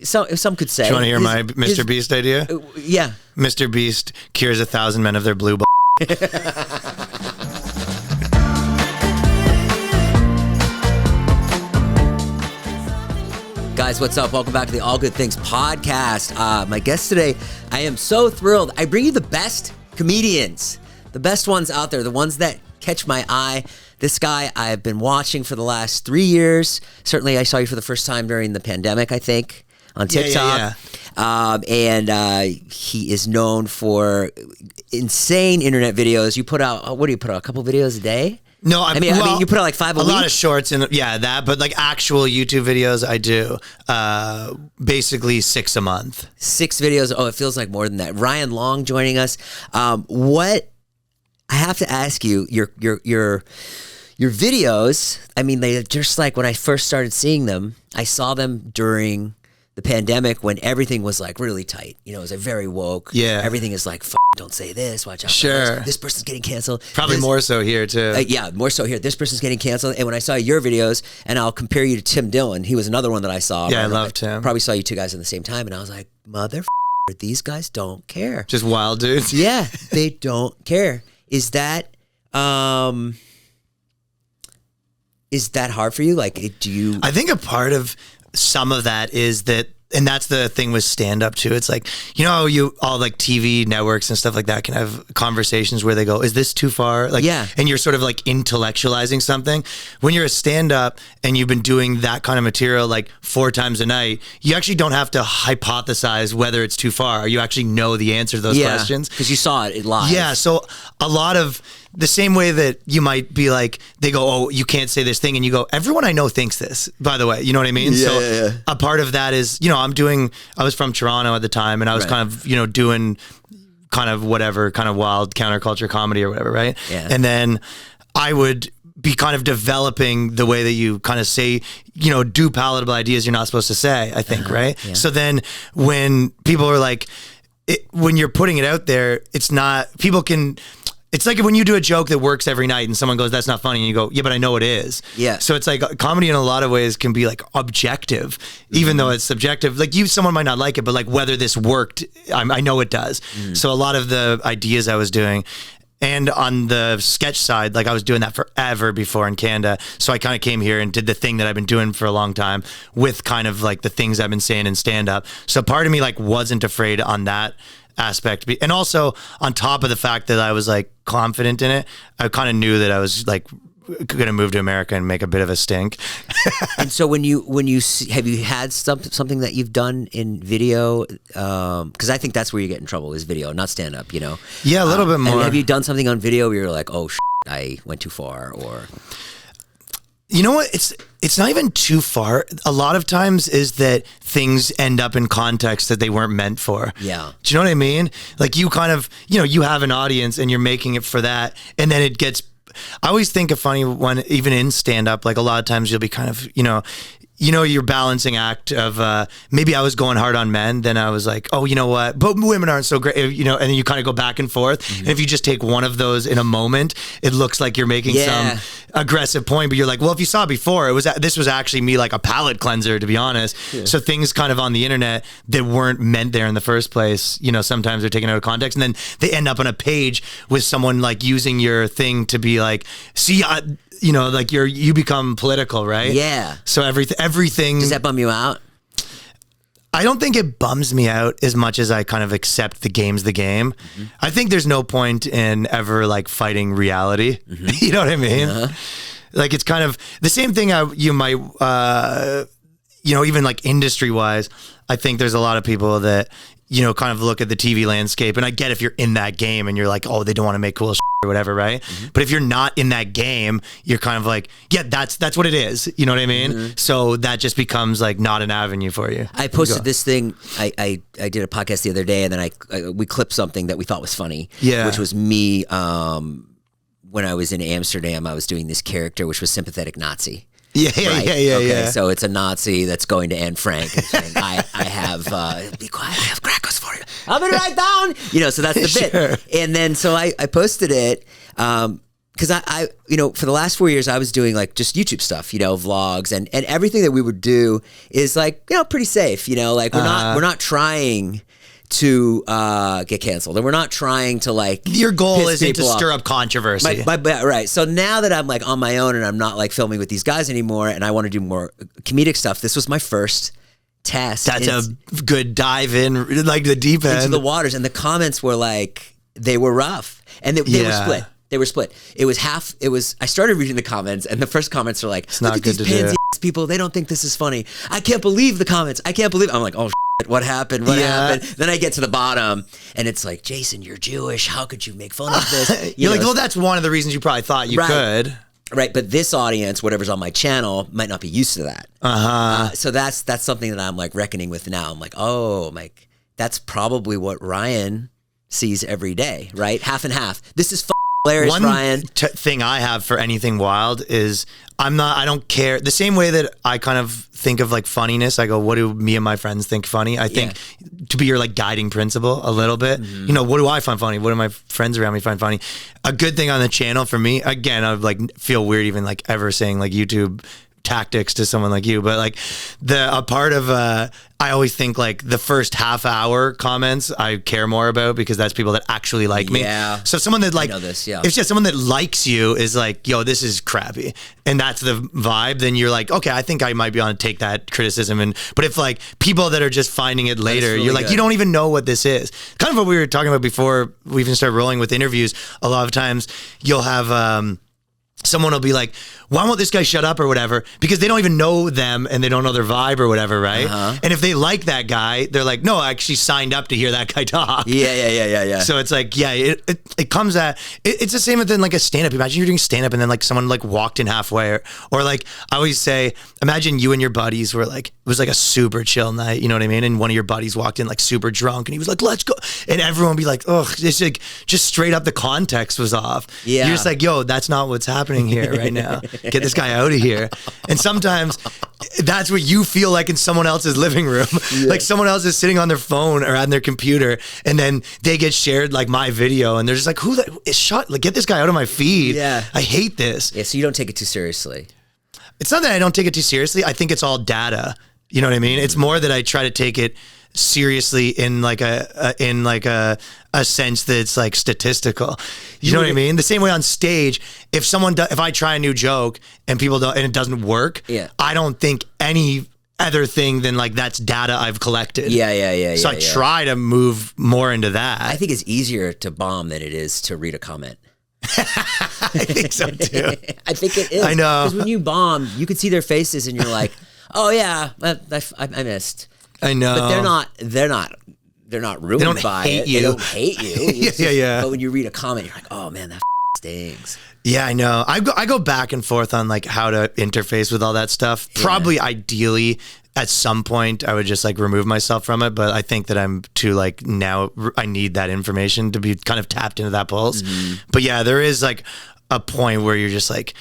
some could say. Do you want to hear my Mr. Beast idea? Yeah. Mr. Beast cures 1,000 men of their blue Guys, what's up? Welcome back to the All Good Things podcast. My guest today, I am so thrilled. I bring you the best comedians, the best ones out there, the ones that catch my eye. This guy I've been watching for the last 3 years. Certainly, I saw you for the first time during the pandemic, I think, on TikTok. And he is known for insane internet videos. You put out, what do you put out, a couple videos a day? No, I mean, you put out like 5 a week? A lot of shorts and but like actual YouTube videos I do, basically 6 a month. 6 videos. Oh, it feels like more than that. Ryan Long joining us. What I have to ask you, your videos, I mean, they just like when I first started seeing them, I saw them during the pandemic when everything was like really tight. You know, it was like very woke. Yeah. Everything is like, don't say this, watch out. Sure. This person's getting canceled. Probably more so here too. Yeah, more so here. This person's getting canceled. And when I saw your videos, and I'll compare you to Tim Dillon, he was another one that I saw. Yeah, I love Tim. Probably saw you two guys at the same time, and I was like, these guys don't care. Just wild dudes. Yeah, they don't care. Is that hard for you? Like, do you? I think a part of some of that is that, and that's the thing with stand-up too. It's like, you know, all like TV networks and stuff like that can have conversations where they go, is this too far? Like, yeah. And you're sort of like intellectualizing something. When you're a stand-up and you've been doing that kind of material like 4 times a night, you actually don't have to hypothesize whether it's too far. You actually know the answer to those questions. Because you saw it live. Yeah, so a lot of the same way that you might be like, they go, oh, you can't say this thing. And you go, everyone I know thinks this, by the way. You know what I mean? Yeah, A part of that is, you know, I was from Toronto at the time, and I was kind of, you know, doing kind of whatever, kind of wild counterculture comedy or whatever, right? Yeah. And then I would be kind of developing the way that you kind of say, you know, do palatable ideas you're not supposed to say, I think, right? Yeah. So then when people are like, when you're putting it out there, it's not, people can... It's like when you do a joke that works every night and someone goes, that's not funny. And you go, yeah, but I know it is. Yeah. So it's like comedy in a lot of ways can be like objective, even though it's subjective. Like someone might not like it, but like whether this worked, I know it does. So a lot of the ideas I was doing, and on the sketch side, like I was doing that forever before in Canada. So I kind of came here and did the thing that I've been doing for a long time with kind of like the things I've been saying in stand up. So part of me like wasn't afraid on that aspect. And also on top of the fact that I was like confident in it, I kind of knew that I was like going to move to America and make a bit of a stink. And so when you have you had something that you've done in video? Because I think that's where you get in trouble is video, not stand up, you know? Yeah, a little bit more. Have you done something on video where you're like, oh, I went too far, or... You know what? It's not even too far. A lot of times is that things end up in context that they weren't meant for. Yeah. Do you know what I mean? Like you kind of, you know, you have an audience and you're making it for that. And then it gets, I always think a funny one, even in stand up, like a lot of times you'll be kind of, you know, your balancing act of maybe I was going hard on men, then I was like, oh, you know what? But women aren't so great, you know, and then you kind of go back and forth. Mm-hmm. And if you just take one of those in a moment, it looks like you're making some aggressive point, but you're like, well, if you saw before, this was actually me like a palate cleanser, to be honest. Yeah. So things kind of on the internet that weren't meant there in the first place, you know, sometimes they're taken out of context, and then they end up on a page with someone like using your thing to be like, see, you know, like you become political, right? Yeah. So everything. Does that bum you out? I don't think it bums me out as much as I kind of accept the game's the game. Mm-hmm. I think there's no point in ever like fighting reality. Mm-hmm. You know what I mean? Uh-huh. Like it's kind of the same thing you might, you know, even like industry wise, I think there's a lot of people that, you know, kind of look at the TV landscape, and I get if you're in that game and you're like, oh, they don't want to make cool shit or whatever, right? Mm-hmm. But if you're not in that game, you're kind of like, yeah, that's what it is. You know what I mean? Mm-hmm. So that just becomes like not an avenue for you. I posted this thing. I did a podcast the other day, and then we clipped something that we thought was funny. Yeah, which was me when I was in Amsterdam. I was doing this character, which was sympathetic Nazi. Yeah, right? Okay, so it's a Nazi that's going to Anne Frank and saying, I have, be quiet, I have crackers for you. I'll be right down. You know, so that's the bit. And then, so I posted it, because I, for the last 4 years, I was doing like just YouTube stuff, vlogs and everything that we would do is like, pretty safe, like we're not trying to get canceled, and we're not trying to like. Your goal isn't to stir up controversy, right? So now that I'm like on my own and I'm not like filming with these guys anymore, and I want to do more comedic stuff, this was my first test. That's a good dive in, like the deep end into the waters, and the comments were like they were rough, and they were split. They were split. It was half. I started reading the comments, and the first comments are like, it's "Look not at good these to pansy do. people. They don't think this is funny. I can't believe the comments. I can't believe." I'm like, "Oh shit, what happened? What happened?" Then I get to the bottom, and it's like, "Jason, you're Jewish. How could you make fun of this?" You're like, "Well, that's one of the reasons you probably thought you could." Right, but this audience, whatever's on my channel, might not be used to that. So that's something that I'm like reckoning with now. I'm like, that's probably what Ryan sees every day, right? Half and half. This is hilarious, Ryan. One thing I have for anything wild is I don't care. The same way that I kind of think of like funniness, I go, what do me and my friends think funny? I think to be your like guiding principle a little bit, what do I find funny? What do my friends around me find funny? A good thing on the channel for me, again, I like feel weird even like ever saying like YouTube tactics to someone like you, but like a part of I always think like the first half hour comments I care more about because that's people that actually like me. Yeah. So someone that like it's just someone that likes you is like, yo, this is crappy, and that's the vibe. Then you're like, okay, I think I might be able to take that criticism. But if like people that are just finding it later, really you're like, good. You don't even know what this is. Kind of what we were talking about before we even started rolling with interviews. A lot of times you'll have someone will be like, why won't this guy shut up or whatever? Because they don't even know them and they don't know their vibe or whatever, right? And if they like that guy, they're like, no, I actually signed up to hear that guy talk. Yeah. So it's like, it comes at, it's the same within like a stand-up. Imagine you're doing stand-up and then like someone like walked in halfway or like, I always say, imagine you and your buddies were like, it was like a super chill night, you know what I mean? And one of your buddies walked in like super drunk and he was like, let's go. And everyone would be like, ugh, it's like just straight up the context was off. Yeah. You're just like, yo, that's not what's happening here right now. Get this guy out of here. And sometimes that's what you feel like in someone else's living room. Like someone else is sitting on their phone or on their computer and then they get shared like my video and they're just like, like get this guy out of my feed. Yeah. I hate this. Yeah, so you don't take it too seriously. It's not that I don't take it too seriously. I think it's all data. You know what I mean? It's more that I try to take it seriously in like a sense that's like statistical. You know what I mean? The same way on stage, if I try a new joke and people don't, and it doesn't work, I don't think any other thing than like that's data I've collected. Yeah. So I try to move more into that. I think it's easier to bomb than it is to read a comment. I think so too. I think it is. I know. Because when you bomb, you can see their faces and you're like, oh yeah, I missed. I know. But they're not ruined by it. They don't hate you. Yeah. But when you read a comment, you're like, oh man, that stings. Yeah, I know. I go back and forth on like how to interface with all that stuff. Yeah. Probably ideally at some point I would just like remove myself from it, but I think that I'm too like now I need that information to be kind of tapped into that pulse. But yeah, there is like a point where you're just like,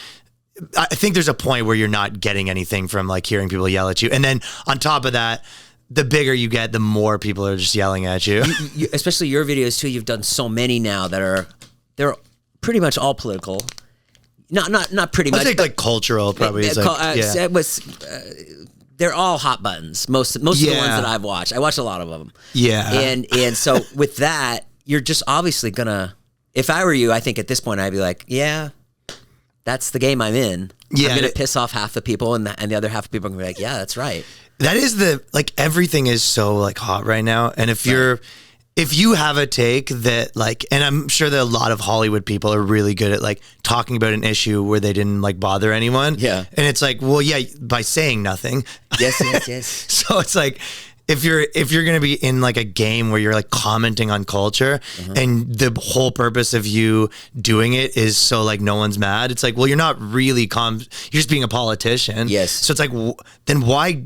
I think there's a point where you're not getting anything from like hearing people yell at you. And then on top of that, the bigger you get, the more people are just yelling at you. Especially your videos too. You've done so many now that they're pretty much all political. Not pretty much. I think like cultural probably is they're all hot buttons. Most of the ones that I've watched. I watched a lot of them. Yeah. And so with that, you're just obviously gonna. If I were you, I think at this point I'd be like, yeah, that's the game I'm in. Yeah, I'm gonna piss off half the people, and the other half of people are gonna be like, yeah, that's right. That is everything is so like hot right now. And if you have a take that like, and I'm sure that a lot of Hollywood people are really good at like talking about an issue where they didn't like bother anyone. Yeah. And it's like, well, yeah, by saying nothing. Yes. So it's like, if you're going to be in like a game where you're like commenting on culture and the whole purpose of you doing it is so like no one's mad, it's like, well, you're not really you're just being a politician. Yes. So it's like, then why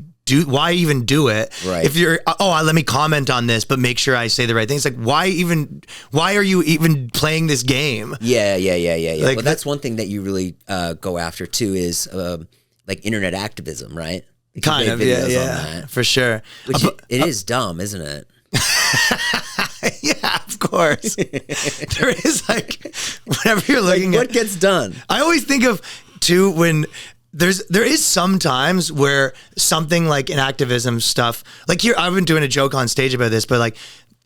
even do it? Right. If you're, let me comment on this, but make sure I say the right thing. It's like, why are you even playing this game? Yeah. Like, well, that's one thing that you really go after too is like internet activism, right? Kind of, yeah, for sure. Which it is dumb, isn't it? Yeah, of course. There is like, whenever you're looking What gets done? I always think of too when there is sometimes where something like an activism stuff, like here, I've been doing a joke on stage about this, but like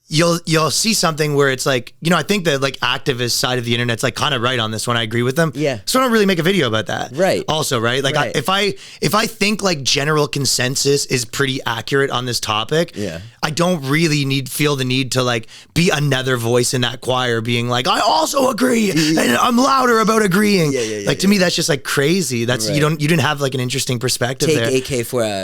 you'll see something where it's like, you know, I think the like activist side of the internet's like kind of right on this one. I agree with them. Yeah. So I don't really make a video about that. Right. Also, right. Like Right. if I think like general consensus is pretty accurate on this topic, Yeah. I don't really feel the need to like be another voice in that choir being like, I also agree and I'm louder about agreeing. Like to me, that's just like crazy. That's Right. you didn't have like an interesting perspective there.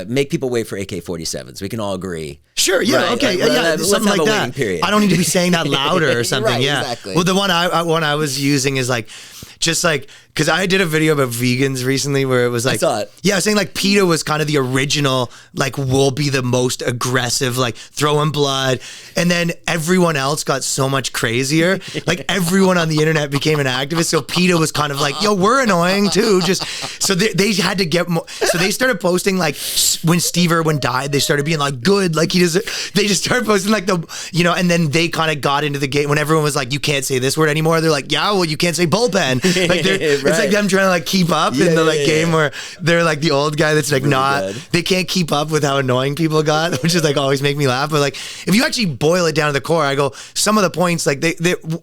Make people wait for AK-47s. We can all agree. Sure, yeah, Right, okay, like, yeah, let's something have like a that. waiting period. I don't need to be saying that louder or something. Right, yeah, exactly. Well, the one I was using is like, just like, because I did a video about vegans recently where it was like, I saw it. Yeah, I was saying like PETA was kind of the original, like will be the most aggressive, like throwing blood, and then everyone else got so much crazier. Like everyone on the internet became an activist, so PETA was kind of like, yo, we're annoying too. Just so they had to get more. So they started posting like when Steve Irwin died, they started being like good, like he does. They just started posting like and then they kind of got into the game when everyone was like, you can't say this word anymore. They're like, yeah, well, you can't say bullpen. Like it's like them trying to like keep up in the game where they're like the old guy that's like really they can't keep up with how annoying people got, which is like always make me laugh. But like if you actually boil it down to the core, I go some of the points like they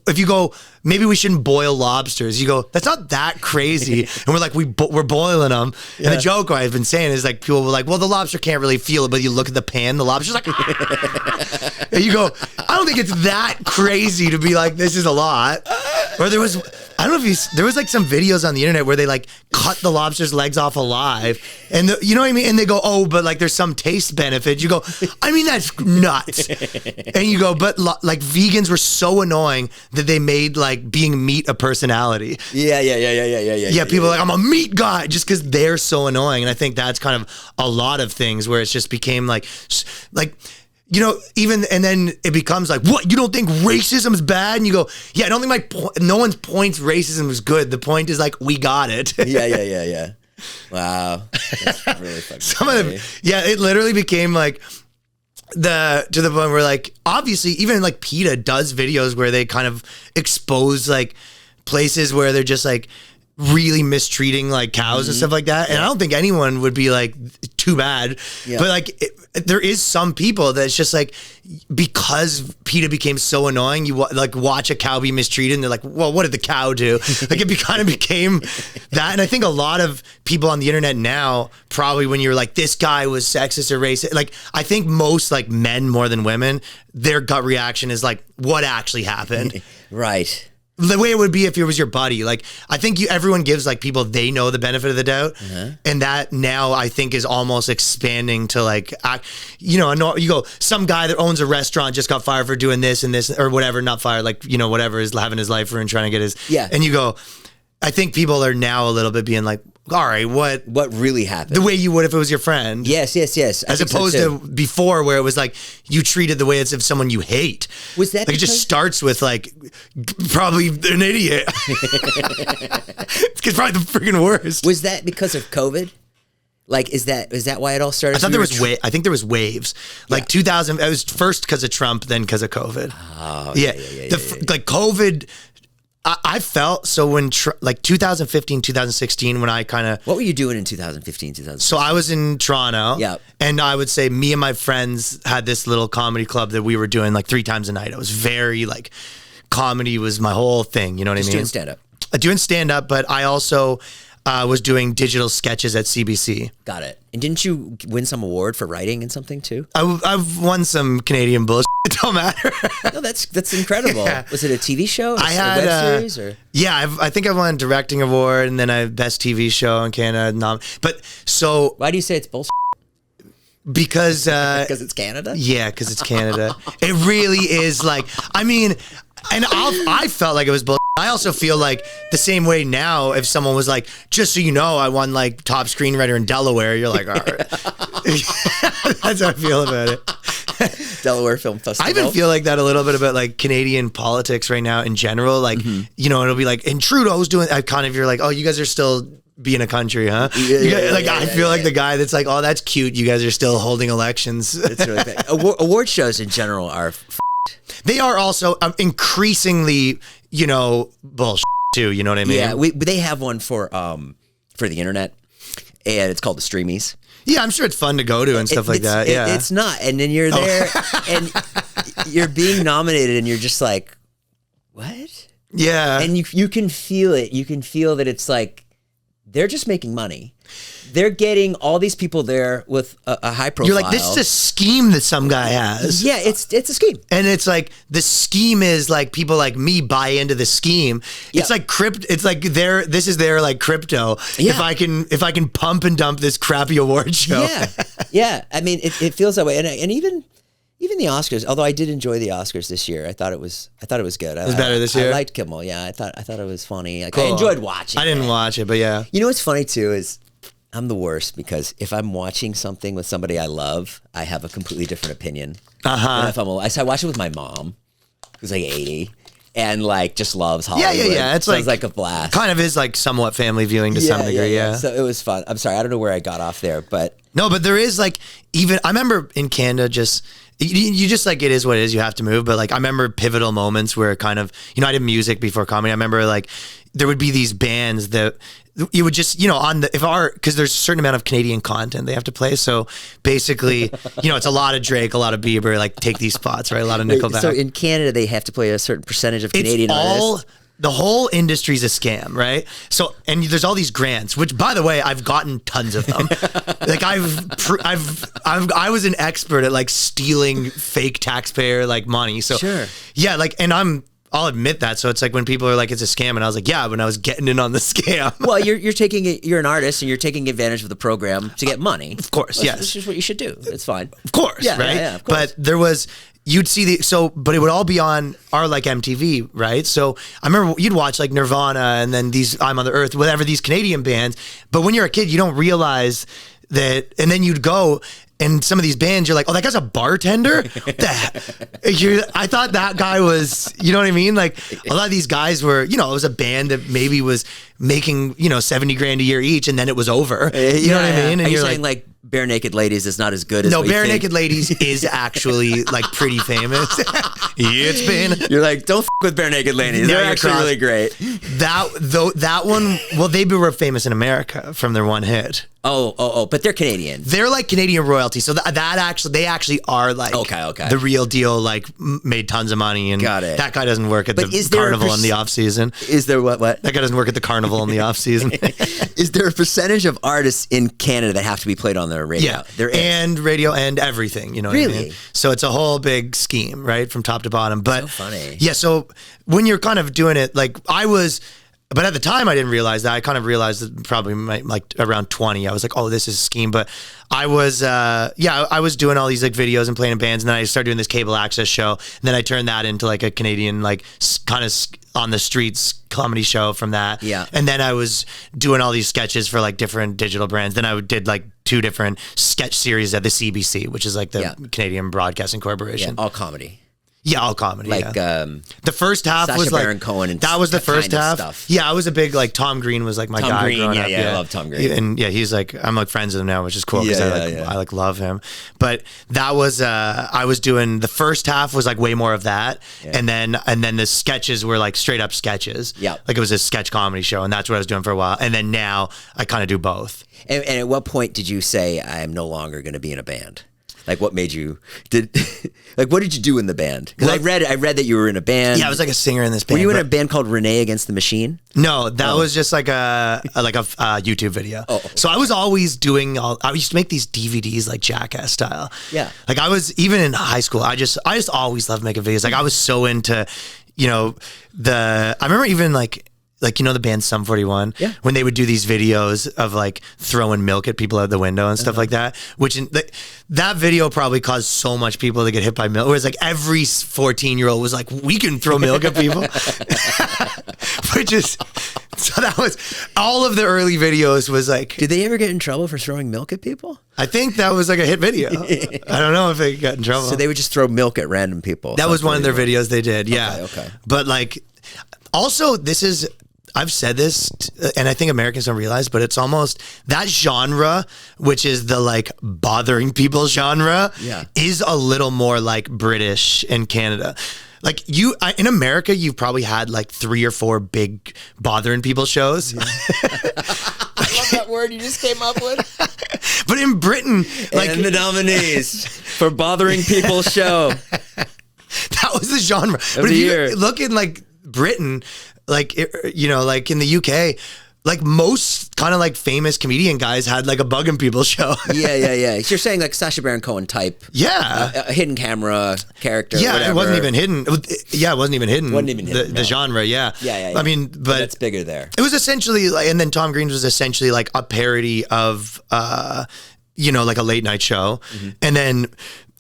if you go maybe we shouldn't boil lobsters, you go that's not that crazy, and we're like we're boiling them. And the joke I've been saying is like people were like, well, the lobster can't really feel it, but you look at the pan, the lobster's like and you go, I don't think it's that crazy to be like this is a lot. Or there was there was like some videos on the internet where they like cut the lobster's legs off alive, and you know what I mean, and they go, oh, but like there's some taste benefit. You go, I mean that's nuts. And you go, but like vegans were so annoying that they made like being meat a personality. Yeah, people are like, I'm a meat guy just because they're so annoying. And I think that's kind of a lot of things where it's just became like you know, even, and then it becomes like, what, you don't think racism is bad? And you go, yeah, I don't think no one's points racism is good. The point is like, we got it. Yeah. Wow. That's really fucking funny. It literally became like, to the point where like, obviously, even like PETA does videos where they kind of expose like places where they're just like, really mistreating like cows and stuff like that, and I don't think anyone would be like too bad, but like there is some people that's just like because PETA became so annoying, you like watch a cow be mistreated and they're like, well, what did the cow do? Like it kind of became that. And I think a lot of people on the internet now, probably when you're like this guy was sexist or racist, like I think most like men more than women, their gut reaction is like what actually happened. Right. The way it would be if it was your buddy. Like, I think everyone gives like people they know the benefit of the doubt. And that now I think is almost expanding to like, you know, you go, some guy that owns a restaurant just got fired for doing this and this or whatever, not fired, like, you know, whatever is having his life for and trying to get his. Yeah. And you go, I think people are now a little bit being like, all right, what really happened? The way you would if it was your friend. Yes. As opposed to before where it was like you treated the way as if someone you hate. Was that like it just starts with like probably an idiot. It's probably the freaking worst. Was that because of COVID? Like, is that why it all started? I thought there was I think there was waves. Like 2000, it was first because of Trump, then because of COVID. Oh, yeah. Like COVID. I felt so when like 2015, 2016, when I kind of... What were you doing in 2015, 2016? So I was in Toronto. Yeah. And I would say me and my friends had this little comedy club that we were doing like 3 times a night. It was very like, comedy was my whole thing. You know what I mean? Doing stand-up. Doing stand-up, but I also was doing digital sketches at CBC. Got it. And didn't you win some award for writing and something too? I've won some Canadian bullshit. It don't matter. No, that's incredible. Yeah. Was it a TV show? I had a web series? Or? Yeah, I think I won a directing award and then I best TV show in Canada. But so why do you say it's bullshit? Because it's Canada? Yeah, because it's Canada. It really is like, I mean, and I felt like it was bullshit. I also feel like the same way now, if someone was like, just so you know, I won like top screenwriter in Delaware, you're like, all right. That's how I feel about it. Delaware Film Festival. I even feel like that a little bit about like Canadian politics right now in general. Like, you know, it'll be like, and Trudeau's doing, I kind of, you're like, oh, you guys are still being a country, huh? I feel like the guy that's like, oh, that's cute. You guys are still holding elections. It's really bad. Award shows in general are they are also increasingly, bullshit too. You know what I mean? Yeah, they have one for the internet, and it's called the Streamies. Yeah, I'm sure it's fun to go to and stuff like that. Yeah, it's not, and then you're there, and you're being nominated, and you're just like, what? Yeah, and you can feel it. You can feel that it's like they're just making money. They're getting all these people there with a high profile. You're like, this is a scheme that some guy has. Yeah, it's a scheme. And it's like, the scheme is like, people like me buy into the scheme. Yeah. It's like this is their like crypto. Yeah. If I can pump and dump this crappy award show. Yeah. Yeah. I mean, it feels that way. And even the Oscars, although I did enjoy the Oscars this year, I thought it was good. It was better this year? I liked Kimmel. Yeah. I thought it was funny. Like, Cool. I enjoyed watching I didn't watch it, but yeah. You know what's funny too is I'm the worst, because if I'm watching something with somebody I love, I have a completely different opinion. Uh-huh. If I watched it with my mom, who's like 80, and like just loves Hollywood. Yeah. It's like a blast. Kind of is like somewhat family viewing to some degree, yeah. So it was fun. I'm sorry, I don't know where I got off there, but no, but there is like, even I remember in Canada, just you just like, it is what it is. You have to move, but like I remember pivotal moments where kind of, I did music before comedy. I remember like there would be these bands that you would just, because there's a certain amount of Canadian content they have to play. So basically, it's a lot of Drake, a lot of Bieber, like take these spots, right? A lot of Nickelback. So in Canada, they have to play a certain percentage of Canadian artists. The whole industry's a scam, right? So, and there's all these grants, which, by the way, I've gotten tons of them. Like I was an expert at like stealing fake taxpayer like money. So sure. Yeah, like, and I'll admit that. So it's like when people are like, it's a scam, and I was like, yeah, when I was getting in on the scam. Well, you're an artist, and you're taking advantage of the program to get money. Of course, yes. This is what you should do. It's fine. Of course, yeah, right? Yeah, of course. But there was, you'd see but it would all be on our like MTV, right? So I remember you'd watch like Nirvana and then these I'm on the Earth, whatever, these Canadian bands. But when you're a kid, you don't realize that, and then you'd go, and some of these bands, you're like, oh, that guy's a bartender? I thought that guy was, you know what I mean? Like, a lot of these guys were, it was a band that maybe was making, $70,000 a year each, and then it was over. You know what I mean? And Are you saying like Bare Naked Ladies is not as good as No, Bare Naked Ladies is actually like pretty famous. It's been. You're like, don't with Bare Naked Ladies. They're actually really great. That one, well, they were famous in America from their one hit. Oh, but they're Canadian. They're like Canadian royalty. So they actually are like okay. the real deal, like made tons of money. And got it. That guy doesn't work at the carnival in the off season. Is there what? That guy doesn't work at the carnival in the off season. Is there a percentage of artists in Canada that have to be played on their radio? Yeah, there is. And radio and everything, what really? I mean? So it's a whole big scheme, right, from top to bottom. But so funny. Yeah, so when you're kind of doing it, like but at the time I didn't realize that. I kind of realized that probably like around 20. I was like, oh, this is a scheme. But I was, I was doing all these like videos and playing in bands, and then I started doing this cable access show. And then I turned that into like a Canadian, like kind of on the streets comedy show from that. Yeah. And then I was doing all these sketches for like different digital brands. Then I did like 2 different sketch series at the CBC, which is like the Canadian Broadcasting Corporation. Yeah, all comedy. Yeah, all comedy. Like the first half Sacha was like Baron Cohen and that was the first half. Stuff. Yeah, I was a big like Tom Green was like my Tom guy Green, growing up. I love Tom Green. And yeah, he's like I'm like friends with him now, which is cool because I like love him. But that was I was doing the first half was like way more of that, and then the sketches were like straight up sketches. Yeah, like it was a sketch comedy show, and that's what I was doing for a while. And then now I kind of do both. And at what point did you say I'm no longer going to be in a band? Like, what made you what did you do in the band? Because I read that you were in a band. Yeah, I was like a singer in this band. Were you in a band called Renee Against the Machine? No, that was just like a YouTube video. Oh. So I was always I used to make these DVDs like Jackass style. Yeah. Like I was, even in high school, I just always loved making videos. Like I was so into, I remember even like the band Sum 41, when they would do these videos of like throwing milk at people out the window and stuff like that, which that video probably caused so much people to get hit by milk. Whereas like every 14-year-old was like, we can throw milk at people. So that was all of the early videos was like. Did they ever get in trouble for throwing milk at people? I think that was like a hit video. I don't know if they got in trouble. So they would just throw milk at random people. That was one of their videos they did. Yeah. Okay. But like, also I've said this, and I think Americans don't realize, but it's almost that genre, which is the like bothering people genre, is a little more like British and Canada. like in America, you've probably had like 3 or 4 big bothering people shows. Yeah. I love that word you just came up with. But in Britain, like, and the nominees for bothering people show. That was the genre. But if you look in like Britain, like, you know, like in the UK, like most kind of like famous comedian guys had like a bugging people show. Yeah. You're saying like Sacha Baron Cohen type. Yeah. A hidden camera character. Yeah, whatever. it wasn't even hidden. Yeah, it wasn't even hidden. Wasn't even hidden. The genre, yeah. Yeah. I mean, but that's bigger there. It was essentially like, and then Tom Green's was essentially like a parody of, you know, like a late night show. Mm-hmm. And then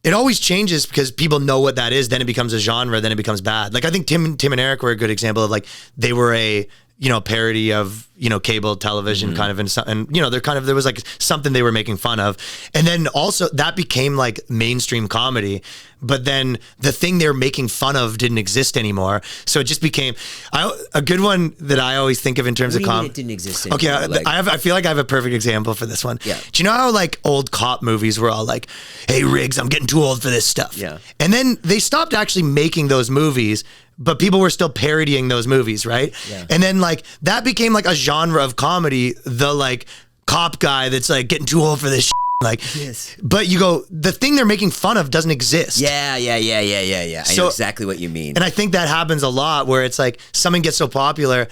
it always changes because people know what that is. Then it becomes a genre. Then it becomes bad. Like I think Tim and Eric were a good example of like, they were a, you know, parody of, you know, cable television kind of, and you know, there was like something they were making fun of. And then also that became like mainstream comedy, but then the thing they were making fun of didn't exist anymore. So it just became a good one that I always think of in terms of comedy. It didn't exist anymore. Okay, like, I feel like I have a perfect example for this one. Yeah. Do you know how like old cop movies were all like, hey Riggs, I'm getting too old for this stuff. Yeah. And then they stopped actually making those movies, but people were still parodying those movies, right? Yeah. And then like that became like a genre of comedy, the like cop guy that's like getting too old for this shit. Like, yes. But you go, the thing they're making fun of doesn't exist. Yeah. I know exactly what you mean. And I think that happens a lot where it's like something gets so popular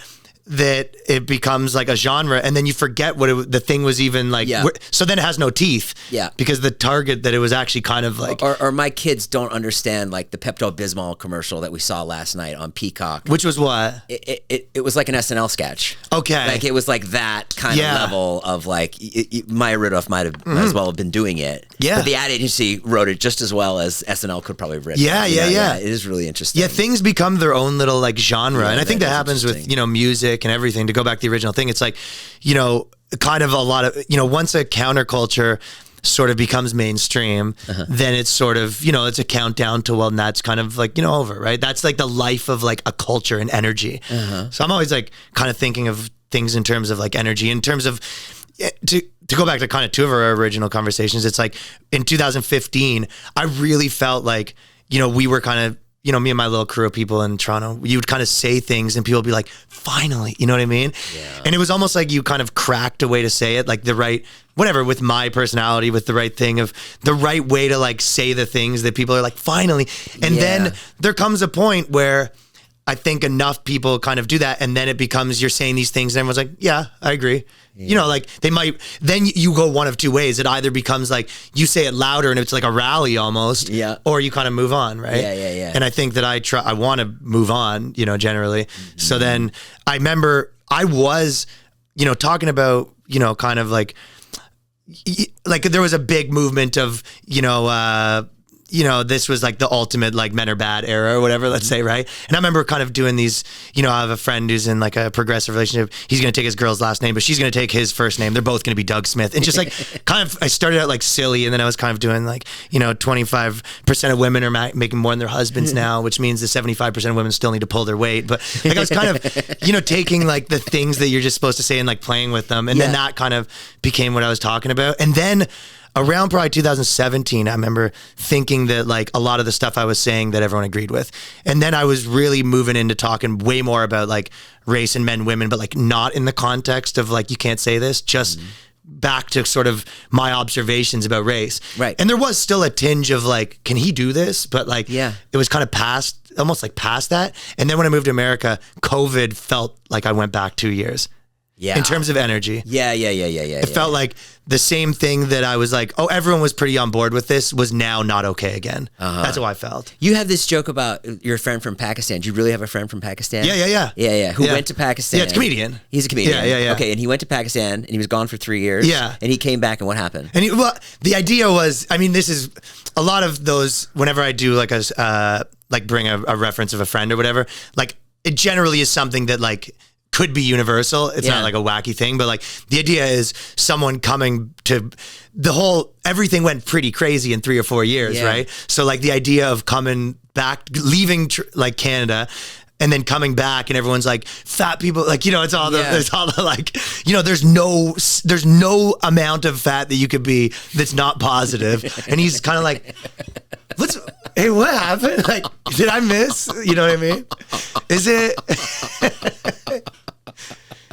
that it becomes like a genre, and then you forget what the thing was even like. Yeah. So then it has no teeth. Yeah. Because the target that it was actually kind of like. Or my kids don't understand like the Pepto-Bismol commercial that we saw last night on Peacock. Which was what? It was like an SNL sketch. Okay. Like it was like that kind of level of like Maya Rudolph might as well have been doing it. Yeah. But the ad agency wrote it just as well as SNL could probably have written. Yeah. It is really interesting. Yeah, things become their own little like genre, Yeah, and I think that happens with, you know, music and everything. To go back to the original thing, it's like, you know, kind of a lot of, you know, once a counterculture sort of becomes mainstream, then it's sort of, you know, it's a countdown to, well, and that's kind of like, you know, over, right? That's like the life of like a culture and energy. So I'm always like kind of thinking of things in terms of like energy, in terms of to go back to kind of 2 of our original conversations. It's like in 2015, I really felt like, you know, we were kind of, you know, me and my little crew of people in Toronto, you would kind of say things and people would be like, finally, you know what I mean? Yeah. And it was almost like you kind of cracked a way to say it, like the right, whatever, with my personality, with the right thing of the right way to like say the things that people are like, finally. And then there comes a point where I think enough people kind of do that, and then it becomes you're saying these things and everyone's like, yeah, I agree. You know, like they might, then you go one of 2 ways. It either becomes like you say it louder and it's like a rally almost, or you kind of move on, right? Yeah. And I think that I want to move on, you know, generally. So then I remember I was, you know, talking about, you know, kind of like there was a big movement of, you know, this was like the ultimate like men are bad era or whatever, let's say, right? And I remember kind of doing these, you know, I have a friend who's in like a progressive relationship. He's going to take his girl's last name, but she's going to take his first name. They're both going to be Doug Smith. And just like kind of, I started out like silly, and then I was kind of doing like, you know, 25% of women are making more than their husbands now, which means that 75% of women still need to pull their weight. But like I was kind of, you know, taking like the things that you're just supposed to say and like playing with them. And then that kind of became what I was talking about. And then around probably 2017, I remember thinking that like a lot of the stuff I was saying that everyone agreed with. And then I was really moving into talking way more about like race and men, women, but like not in the context of like, you can't say this, just back to sort of my observations about race. Right. And there was still a tinge of like, can he do this? But like, it was kind of almost like past that. And then when I moved to America, COVID felt like I went back 2 years. Yeah. In terms of energy. Yeah. It felt like the same thing that I was like, oh, everyone was pretty on board with this was now not okay again. That's how I felt. You have this joke about your friend from Pakistan. Do you really have a friend from Pakistan? Yeah. Who went to Pakistan? Yeah, it's a comedian. He's a comedian. Yeah. Okay, and he went to Pakistan and he was gone for 3 years. Yeah. And he came back, and what happened? And the idea was, I mean, this is a lot of those, whenever I do like like bring a reference of a friend or whatever, like it generally is something that like could be universal. It's not like a wacky thing, but like the idea is someone coming to everything went pretty crazy in 3 or 4 years, right? So like the idea of coming back, leaving like Canada, and then coming back, and everyone's like, fat people, like, you know, it's all there's all the like, you know, there's no amount of fat that you could be that's not positive. And he's kind of like, Hey, what happened? Like, did I miss? You know what I mean? Is it?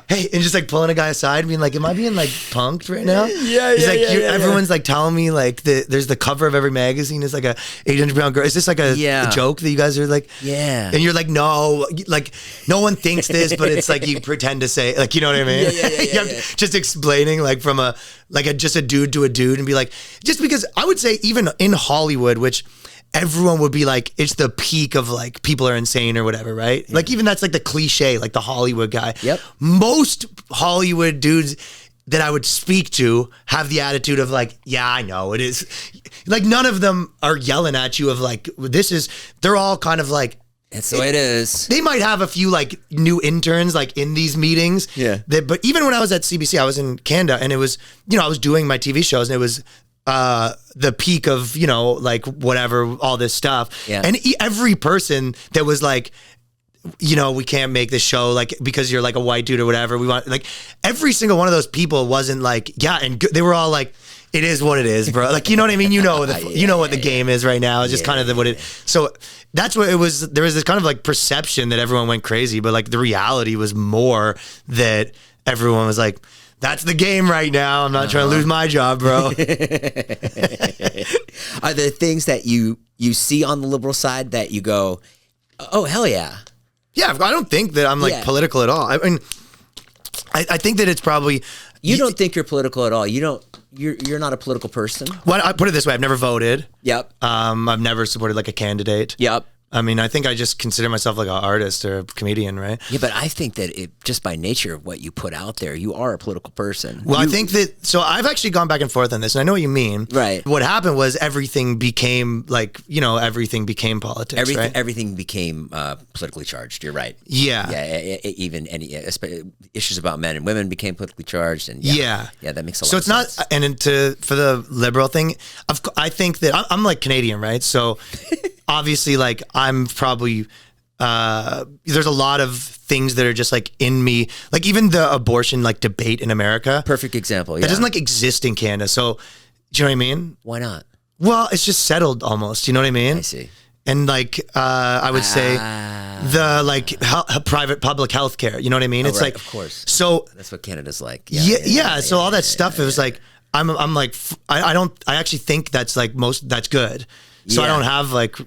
Hey, and just like pulling a guy aside, being like, "Am I being like punked right now?" He's like, everyone's like telling me like there's the cover of every magazine is like a 800-pound girl. Is this like a joke that you guys are like? Yeah. And you're like, no, like no one thinks this, but it's like you pretend to say, like, you know what I mean? Yeah. Just explaining like from just a dude to a dude and be like, just because I would say even in Hollywood, which everyone would be like, it's the peak of like people are insane or whatever, right? Yeah. Like even that's like the cliche, like the Hollywood guy. Yep. Most Hollywood dudes that I would speak to have the attitude of like, yeah, I know it is. Like none of them are yelling at you of like, they're all kind of like, it's the way it is. They might have a few like new interns like in these meetings. Yeah. But even when I was at CBC, I was in Canada and it was, I was doing my TV shows and it was the peak of, like whatever, all this stuff. Yeah. And every person that was like, we can't make this show like because you're like a white dude or whatever. We want like every single one of those people wasn't like, yeah. And they were all like, it is what it is, bro. Like, you know what I mean? You know what the game is right now. It's just kind of what it. So that's what it was. There was this kind of like perception that everyone went crazy, but like the reality was more that everyone was like, that's the game right now. I'm not trying to lose my job, bro. Are there things that you see on the liberal side that you go, oh, hell yeah? Yeah, I don't think that I'm like political at all. I mean, I think that it's probably... You don't think you're political at all. You're not a political person. Well, I put it this way. I've never voted. Yep. I've never supported like a candidate. Yep. I mean, I think I just consider myself like an artist or a comedian, right? Yeah, but I think that just by nature of what you put out there, you are a political person. Well, I think that, so I've actually gone back and forth on this, and I know what you mean. Right. What happened was everything became like, everything became politics, right? Everything became politically charged. You're right. Yeah. Yeah, even any issues about men and women became politically charged. And yeah, that makes a lot of sense. So it's not, and for the liberal thing, I think that I'm like Canadian, right? So... Obviously, like I'm probably, there's a lot of things that are just like in me, like even the abortion like debate in America. Perfect example. Yeah. It doesn't like exist in Canada. So, do you know what I mean? Why not? Well, it's just settled almost. You know what I mean? I see. And like, I would say the like private public health care. You know what I mean? It's right, like, of course. So that's what Canada's like. Yeah. So all that stuff, it was like, I'm like, I actually think that's like that's good. So I don't have like,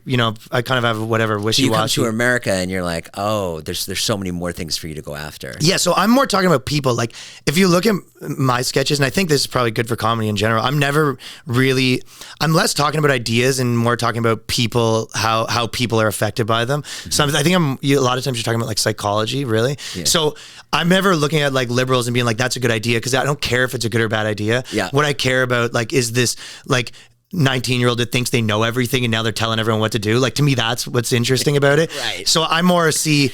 I kind of have whatever wishy-washy. You come to America and you're like, oh, there's so many more things for you to go after. Yeah, so I'm more talking about people. Like if you look at my sketches, and I think this is probably good for comedy in general, I'm less talking about ideas and more talking about people, how people are affected by them. Mm-hmm. So I think a lot of times you're talking about like psychology, really. Yeah. So I'm never looking at like liberals and being like, that's a good idea, because I don't care if it's a good or bad idea. Yeah. What I care about like is this like 19-year-old that thinks they know everything and now they're telling everyone what to do. Like to me, that's what's interesting about it. Right. So I more see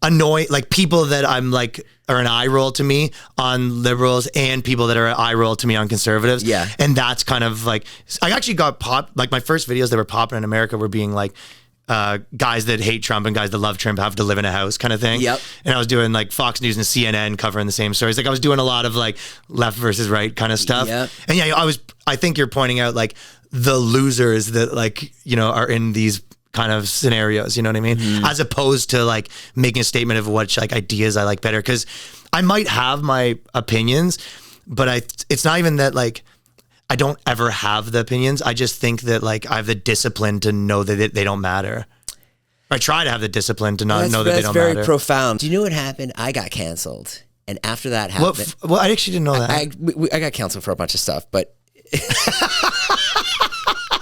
like people that I'm like are an eye roll to me on liberals and people that are an eye roll to me on conservatives. Yeah. And that's kind of like, I actually got like my first videos that were popping in America were being like, guys that hate Trump and guys that love Trump have to live in a house kind of thing. Yep. And I was doing like Fox News and CNN covering the same stories. Like I was doing a lot of like left versus right kind of stuff. Yep. And yeah, I think you're pointing out like the losers that like, are in these kind of scenarios, you know what I mean? Mm-hmm. As opposed to like making a statement of what like ideas I like better. Cause I might have my opinions, but it's not even that like, I don't ever have the opinions. I just think that like I have the discipline to know that they don't matter. I try to have the discipline to not know that they don't matter. That's very profound. Do you know what happened? I got canceled. And after that happened... Well, I actually didn't know that. I got canceled for a bunch of stuff, but...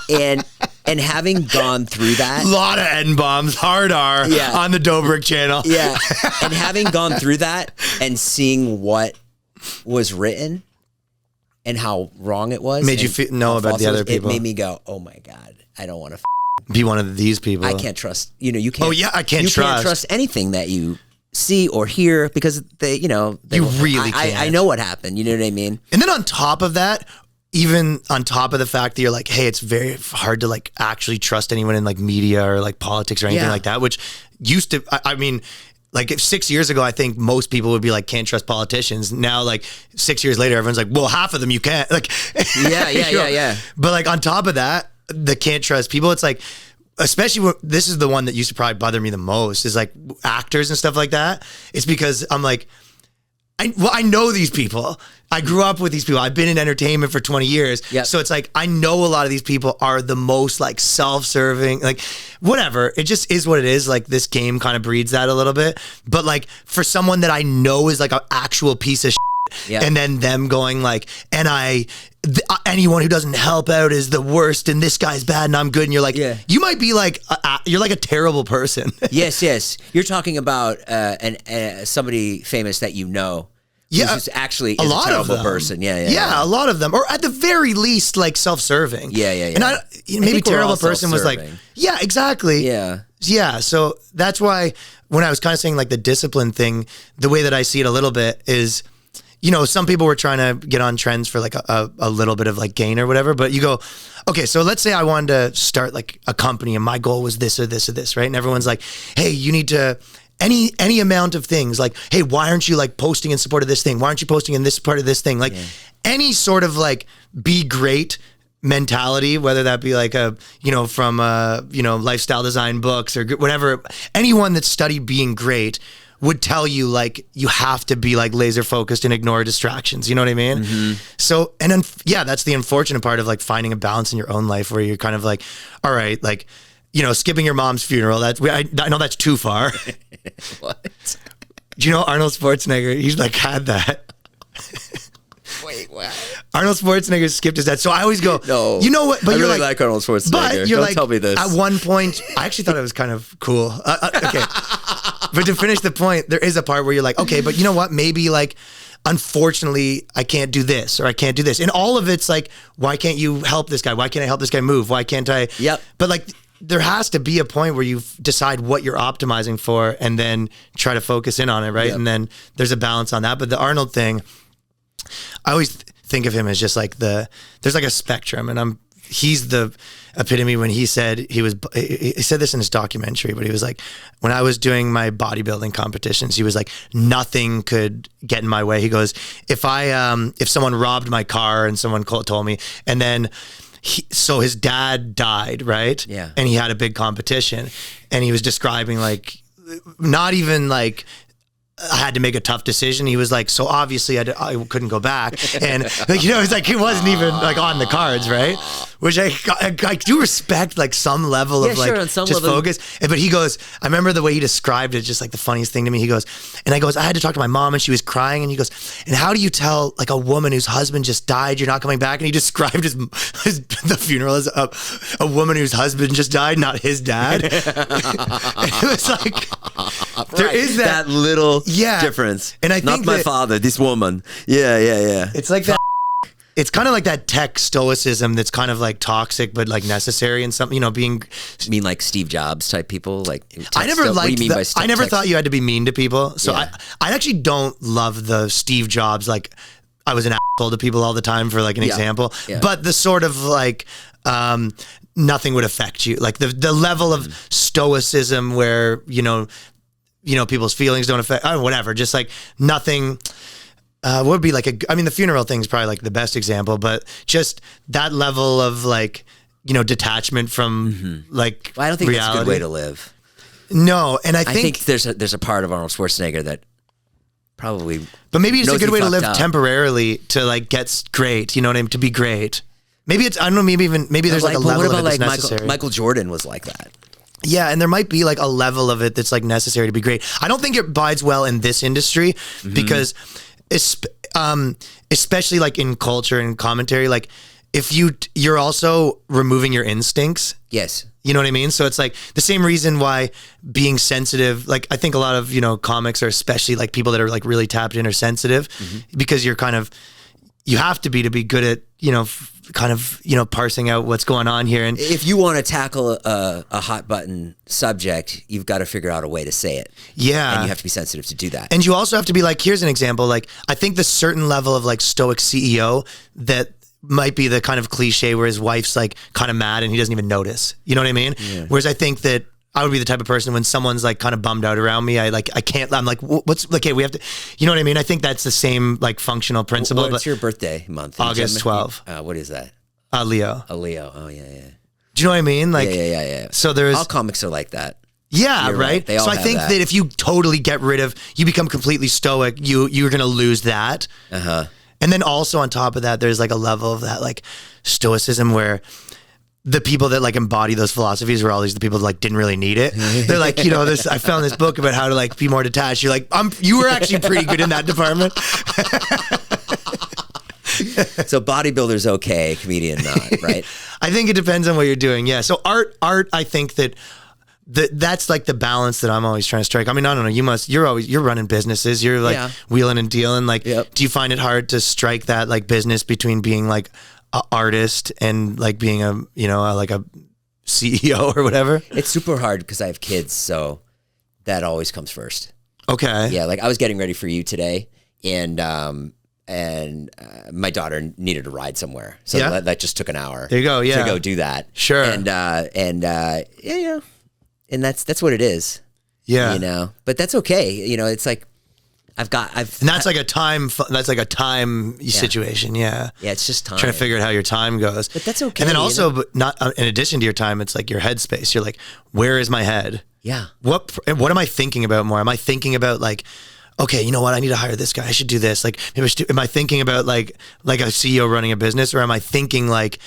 and having gone through that... A lot of N-bombs, hard R, on the Dobrik channel. Yeah. And having gone through that and seeing what was written... and how wrong it was. Made you know about the other people. It made me go, oh my God, I don't want to be one of these people. I can't trust, you can't. Oh yeah, I can't trust. You can't trust anything that you see or hear because you really can't. I know what happened. You know what I mean? And then on top of that, even on top of the fact that you're like, hey, it's very hard to like actually trust anyone in like media or like politics or anything like that, which used to, I mean, like 6 years ago, I think most people would be like, can't trust politicians. Now, like 6 years later, everyone's like, well, half of them you can't. Like, yeah. But like on top of that, the can't trust people, it's like, especially this is the one that used to probably bother me the most is like actors and stuff like that. It's because I'm like, I know these people. I grew up with these people. I've been in entertainment for 20 years. Yep. So it's like, I know a lot of these people are the most like self-serving, like whatever. It just is what it is. Like this game kind of breeds that a little bit. But like for someone that I know is like an actual piece of shit, yep. and then them going like, anyone who doesn't help out is the worst and this guy's bad and I'm good. And you're like, you might be like, you're like a terrible person. Yes. You're talking about somebody famous that you know. Yeah, who's actually is a terrible person. Yeah, a lot of them, or at the very least, like self-serving. Yeah. And maybe terrible person was like, yeah, exactly. Yeah. So that's why when I was kind of saying like the discipline thing, the way that I see it a little bit is, you know, some people were trying to get on trends for like a little bit of like gain or whatever, but you go, okay, so let's say I wanted to start like a company and my goal was this or this or this, right? And everyone's like, hey, you need to any amount of things, like, hey, why aren't you like posting in support of this thing? Why aren't you posting in this part of this thing? Like any sort of like be great mentality, whether that be like from lifestyle design books or whatever, anyone that studied being great would tell you like you have to be like laser focused and ignore distractions. You know what I mean? Mm-hmm. So, and then that's the unfortunate part of like finding a balance in your own life where you're kind of like, all right, like, you know, skipping your mom's funeral. I know that's too far. What? Do you know Arnold Schwarzenegger? He's like had that. Wait, what? Arnold Schwarzenegger skipped his dad. So I always go, no. You know what? But I you're really like Arnold Schwarzenegger. But you're Don't like, tell me this. At one point, I actually thought it was kind of cool. Okay. But to finish the point, there is a part where you're like, okay, but you know what? Maybe like, unfortunately, I can't do this or I can't do this. And all of it's like, why can't you help this guy? Why can't I help this guy move? Why can't I? Yep. But like, there has to be a point where you decide what you're optimizing for and then try to focus in on it, right? Yep. And then there's a balance on that. But the Arnold thing, I always think of him as just like there's like a spectrum, and he's the epitome when he said he said this in his documentary, but he was like, when I was doing my bodybuilding competitions, he was like, nothing could get in my way. He goes, if someone robbed my car and someone told me, and then so his dad died, right? Yeah. And he had a big competition, and he was describing like, not even like, I had to make a tough decision. He was like, so obviously I couldn't go back. And like, you know, it's like, he wasn't even like on the cards, right? Which I do respect like some level of like just focus. But he goes, I remember the way he described it, just like the funniest thing to me. He goes, I had to talk to my mom and she was crying. And he goes, and how do you tell like a woman whose husband just died, you're not coming back? And he described the funeral as a woman whose husband just died, not his dad. And it was like, there is that little difference. And I think not my father, this woman. Yeah. It's like that. It's kind of like that tech stoicism that's kind of like toxic, but like necessary and something, you know, being. You mean like Steve Jobs type people? Like I never liked. What do you mean by I never thought you had to be mean to people. So I actually don't love the Steve Jobs. Like I was an asshole to people all the time for like an example, but the sort of like. Nothing would affect you. Like the level of stoicism where, you know, people's feelings don't affect, whatever, just like nothing, would be like the funeral thing is probably like the best example, but just that level of like, you know, detachment from like I don't think reality. That's a good way to live. No. And I think there's a part of Arnold Schwarzenegger that probably, but maybe it's a good way to live temporarily to like get great, you know what I mean? To be great. Maybe it's, I don't know, maybe there's like a level of it that's necessary. Michael Jordan was like that. Yeah, and there might be like a level of it that's like necessary to be great. I don't think it bides well in this industry because especially like in culture and commentary, like if you're also removing your instincts. Yes. You know what I mean? So it's like the same reason why being sensitive, like I think a lot of, you know, comics are especially like people that are like really tapped in or sensitive because you're kind of, you have to be good at, you know, kind of, you know, parsing out what's going on here. And if you want to tackle a hot button subject, you've got to figure out a way to say it. Yeah. And you have to be sensitive to do that. And you also have to be like, here's an example. Like, I think the certain level of like stoic CEO that might be the kind of cliche where his wife's like kind of mad and he doesn't even notice. You know what I mean? Yeah. Whereas I think that I would be the type of person when someone's like kind of bummed out around me, I'm like, what's, okay, we have to, you know what I mean? I think that's the same like functional principle. What's your birthday month? August 12th. What is that? Leo. A Leo. Oh, yeah. Do you know what I mean? Like, yeah. So there's all comics are like that. Yeah, You're right. They all so I have think that if you totally get rid of, you become completely stoic, you're gonna lose that. And then also on top of that, there's like a level of that like stoicism where the people that like embody those philosophies were always the people that like didn't really need it. They're like, you know, I found this book about how to like be more detached. You're like, you were actually pretty good in that department. So bodybuilder's okay, comedian not, right? I think it depends on what you're doing. Yeah. So art, I think that's like the balance that I'm always trying to strike. I mean, I don't know. You're running businesses. You're like wheeling and dealing. Like, do you find it hard to strike that like business between being like an artist and like being like a CEO or whatever? It's super hard because I have kids, so that always comes first. Okay. Yeah, like I was getting ready for you today, and my daughter needed a ride somewhere, so that just took an hour. There you go. Yeah, to go do that. Sure. And and that's what it is. Yeah. You know, but that's okay. You know, it's like and that's like a time situation. Yeah. Yeah, it's just time. Trying to figure out how your time goes. But that's okay. And then also, but not in addition to your time, it's like your headspace. You're like, where is my head? Yeah. What am I thinking about more? Am I thinking about like, okay, you know what? I need to hire this guy. I should do this. Like, maybe am I thinking about like a CEO running a business, or am I thinking like,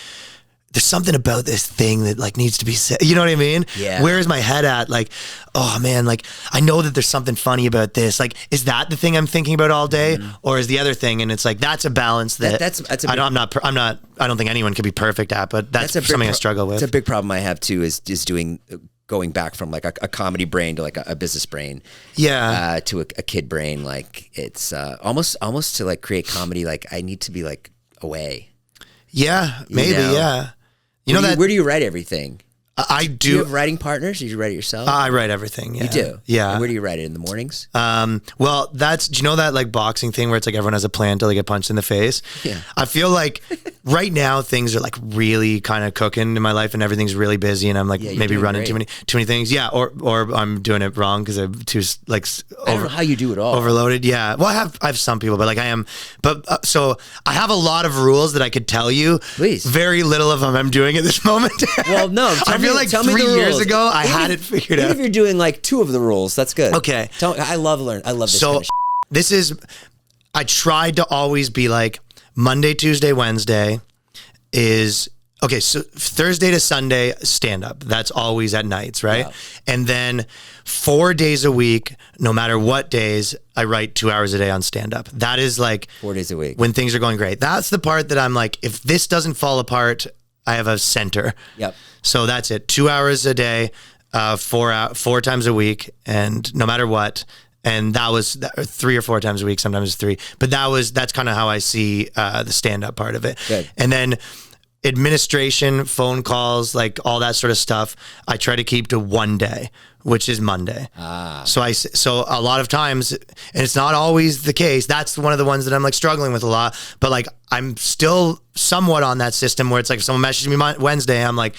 there's something about this thing that like needs to be said. You know what I mean? Yeah. Where is my head at? Like, oh man, like I know that there's something funny about this. Like, is that the thing I'm thinking about all day, or is the other thing? And it's like that's a balance that I don't think anyone can be perfect at, but that's something I struggle with. It's a big problem I have too. Is going back from like a comedy brain to like a business brain. Yeah. To a kid brain. Like it's almost to like create comedy. Like I need to be like away. Yeah, maybe. Yeah. Where do you write everything? I do. Do you have writing partners? Or do you write it yourself? I write everything. Yeah. You do? Yeah. And where do you write it? In the mornings? Well, do you know that like boxing thing where it's like everyone has a plan until they get punched in the face? Yeah. I feel like right now things are like really kind of cooking in my life and everything's really busy and I'm like maybe running too many things. Yeah. Or I'm doing it wrong because I'm too like I don't know how you do it all. Overloaded. Yeah. Well, I have some people, but like I am, so I have a lot of rules that I could tell you. Please. Very little of them I'm doing at this moment. Well, no. I feel like 3 years ago I had it figured out. Even if you're doing like 2 of the rules, that's good. Okay. I love this. So kind of I tried to always be like Monday, Tuesday, Wednesday is okay. So Thursday to Sunday stand up. That's always at nights, right? Yeah. And then 4 days a week, no matter what days, I write 2 hours a day on stand up. That is like 4 days a week when things are going great. That's the part that I'm like, if this doesn't fall apart, I have a center. Yep. So that's it. 2 hours a day, 4 times a week, and no matter what. And that was 3 or 4 times a week, sometimes 3. But that's kind of how I see the stand-up part of it. Good. And then administration, phone calls, like all that sort of stuff, I try to keep to one day, which is Monday. So a lot of times, and it's not always the case, that's one of the ones that I'm like struggling with a lot, but like I'm still somewhat on that system where it's like if someone messages me Wednesday, I'm like,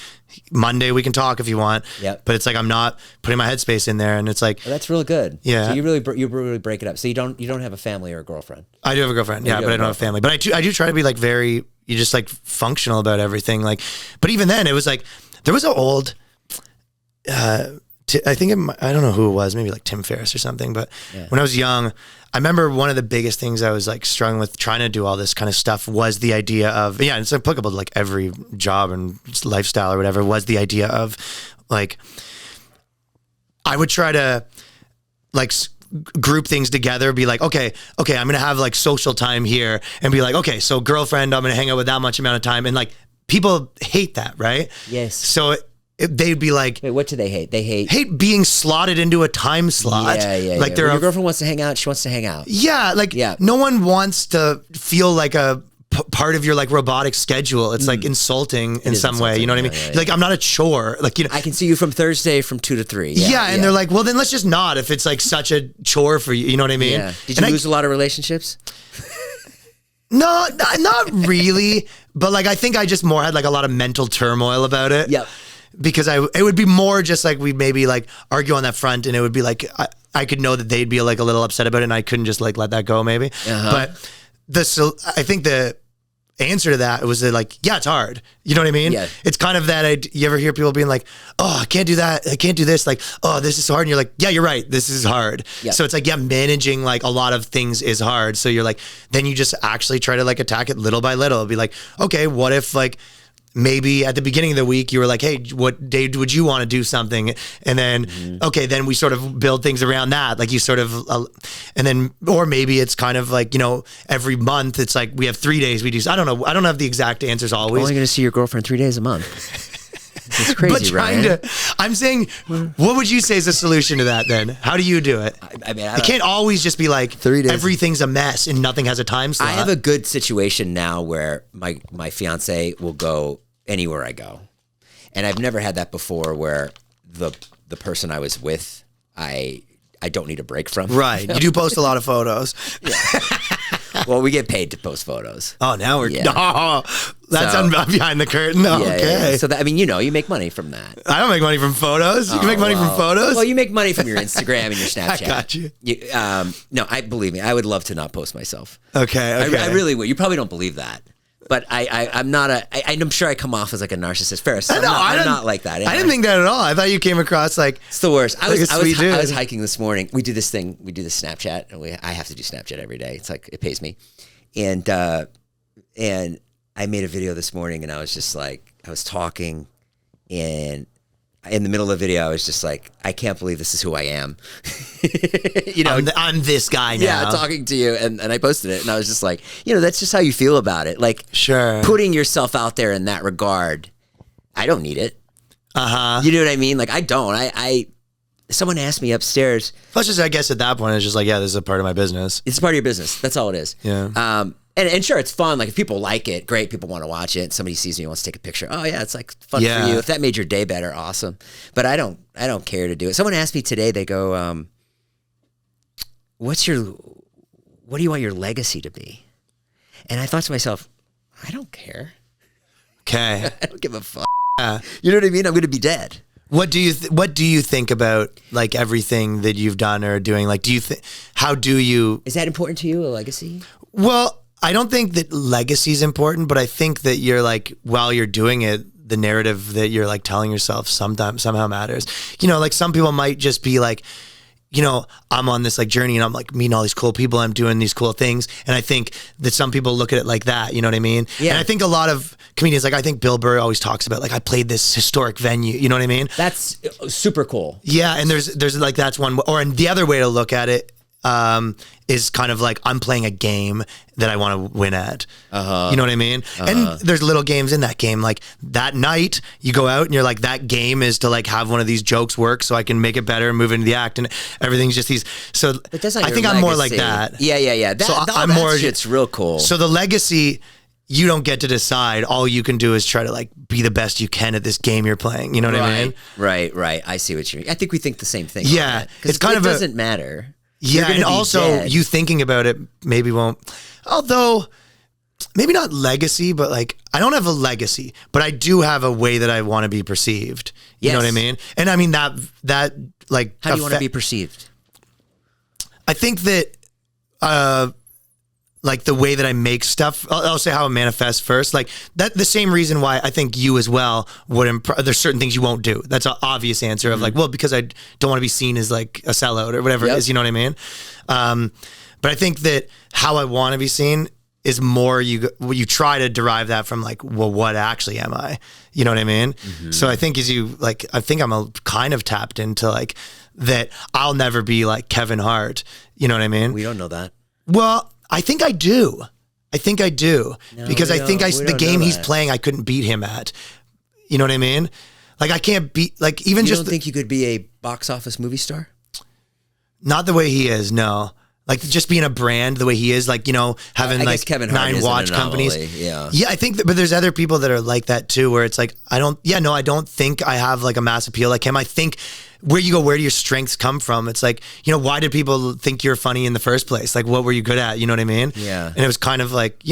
Monday we can talk if you want. Yep. But it's like I'm not putting my headspace in there, and it's like that's really good. Yeah. So you really break it up. So you don't have a family or a girlfriend. I do have a girlfriend, yeah, but I don't have a family. But I do try to be like very just like functional about everything. Like, but even then, it was like there was an old. I think I don't know who it was, maybe like Tim Ferriss or something. But when I was young, I remember one of the biggest things I was like struggling with trying to do all this kind of stuff was the idea of, it's applicable to like every job and lifestyle or whatever, was the idea of like, I would try to like group things together, be like, okay, I'm going to have like social time here and be like, okay, so girlfriend, I'm going to hang out with that much amount of time. And like people hate that, right? Yes. So they'd be like, wait, what do they hate? They hate being slotted into a time slot. Yeah. Like your girlfriend wants to hang out, she wants to hang out. Yeah, like no one wants to feel like a part of your like robotic schedule. It's like insulting in some way. You know what I mean? Yeah. Like I'm not a chore. Like I can see you from Thursday from 2 to 3. And they're like, well, then let's just not if it's like such a chore for you. You know what I mean? Yeah. Did you lose a lot of relationships? No, not really. But like I think I just more had like a lot of mental turmoil about it. Yep. Because it would be more just like we'd maybe like argue on that front, and it would be like I could know that they'd be like a little upset about it, and I couldn't just like let that go maybe. But I think answer to that was that like, yeah, it's hard. You know what I mean? Yeah. It's kind of that, you ever hear people being like, oh, I can't do that. I can't do this. Like, oh, this is hard. And you're like, yeah, you're right. This is hard. Yeah. So it's like, yeah, managing like a lot of things is hard. So you're like, then you just actually try to like attack it little by little. Be like, okay, what if like, maybe at the beginning of the week you were like, hey, what day would you want to do something? And then, okay, then we sort of build things around that. Like you sort of, and then, or maybe it's kind of like, every month it's like we have 3 days we do. I don't know. I don't have the exact answers always. Only going to see your girlfriend 3 days a month. It's crazy, but I'm saying, what would you say is the solution to that then? How do you do it? I mean, it can't always just be like 3 days. Everything's a mess and nothing has a time slot. I have a good situation now where my fiance will go anywhere I go. And I've never had that before where the person I was with, I don't need a break from. Right. You do post a lot of photos. Yeah. Well, we get paid to post photos. Oh, now we're that's behind the curtain. Oh, yeah, okay. Yeah. So that, I mean, you make money from that. I don't make money from photos. You can make money from photos. Well, you make money from your Instagram and your Snapchat. I got you. No, believe me, I would love to not post myself. Okay. I really would. You probably don't believe that. But I'm not I'm sure I come off as like a narcissist. Ferris, I'm not like that. I didn't think that at all. I thought you came across like it's the worst. I was hiking this morning. We do this thing. We do the Snapchat, and I have to do Snapchat every day. It's like it pays me, and I made a video this morning, and I was just like I was talking, and in the middle of the video, I was just like, I can't believe this is who I am. I'm this guy now. Yeah, talking to you, and I posted it, and I was just like, that's just how you feel about it. Like, sure, putting yourself out there in that regard, I don't need it. You know what I mean? Like, I don't. Someone asked me upstairs. Plus, just I guess at that point, it's just like, yeah, this is a part of my business. It's a part of your business. That's all it is. Yeah. And sure, it's fun. Like if people like it, great. People want to watch it. Somebody sees me, wants to take a picture. Oh yeah, it's like fun for you. If that made your day better, awesome. But I don't care to do it. Someone asked me today. They go, what do you want your legacy to be? And I thought to myself, I don't care. Okay. I don't give a fuck. Yeah. You know what I mean? I'm going to be dead. What do you think about like everything that you've done or doing? Like, how do you? Is that important to you? A legacy? Well, I don't think that legacy is important, but I think that you're like, while you're doing it, the narrative that you're like telling yourself somehow matters. Like some people might just be like, I'm on this like journey and I'm like meeting all these cool people. I'm doing these cool things. And I think that some people look at it like that. You know what I mean? Yeah. And I think a lot of comedians, like I think Bill Burr always talks about like, I played this historic venue. You know what I mean? That's super cool. Yeah. And there's like, that's one, or and the other way to look at it is kind of like I'm playing a game that I want to win at. You know what I mean? And there's little games in that game. Like that night you go out and you're like, that game is to like have one of these jokes work so I can make it better and move into the act and everything's just these. So I think I'm more like that. Yeah. I'm more. Shit's real cool. So the legacy, you don't get to decide. All you can do is try to like be the best you can at this game you're playing. You know what I mean? Right. I see what you mean. I think we think the same thing. Yeah. It's kind of doesn't matter. Yeah, and also you thinking about it maybe won't. Although maybe not legacy, but like I don't have a legacy, but I do have a way that I want to be perceived. You know what I mean? And I mean that like how do you want to be perceived? I think that like the way that I make stuff, I'll say how it manifests first. Like that, the same reason why I think you as well would. There's certain things you won't do. That's an obvious answer of like, well, because I don't want to be seen as like a sellout or whatever it is. You know what I mean? But I think that how I want to be seen is more you try to derive that from like, well, what actually am I? You know what I mean? So I think I think I'm a kind of tapped into like that. I'll never be like Kevin Hart. You know what I mean? We don't know that. Well, I think I do. No, because I think the game he's playing, I couldn't beat him at. You know what I mean? Like I can't beat like even you just. You don't think you could be a box office movie star? Not the way he is. No. Like just being a brand the way he is, like, having like Kevin Hart 9 watch companies. Yeah. I think that, but there's other people that are like that too, where it's like, I don't think I have like a mass appeal like him. I think where do your strengths come from? It's like, why did people think you're funny in the first place? Like, what were you good at? You know what I mean? Yeah. And it was kind of like,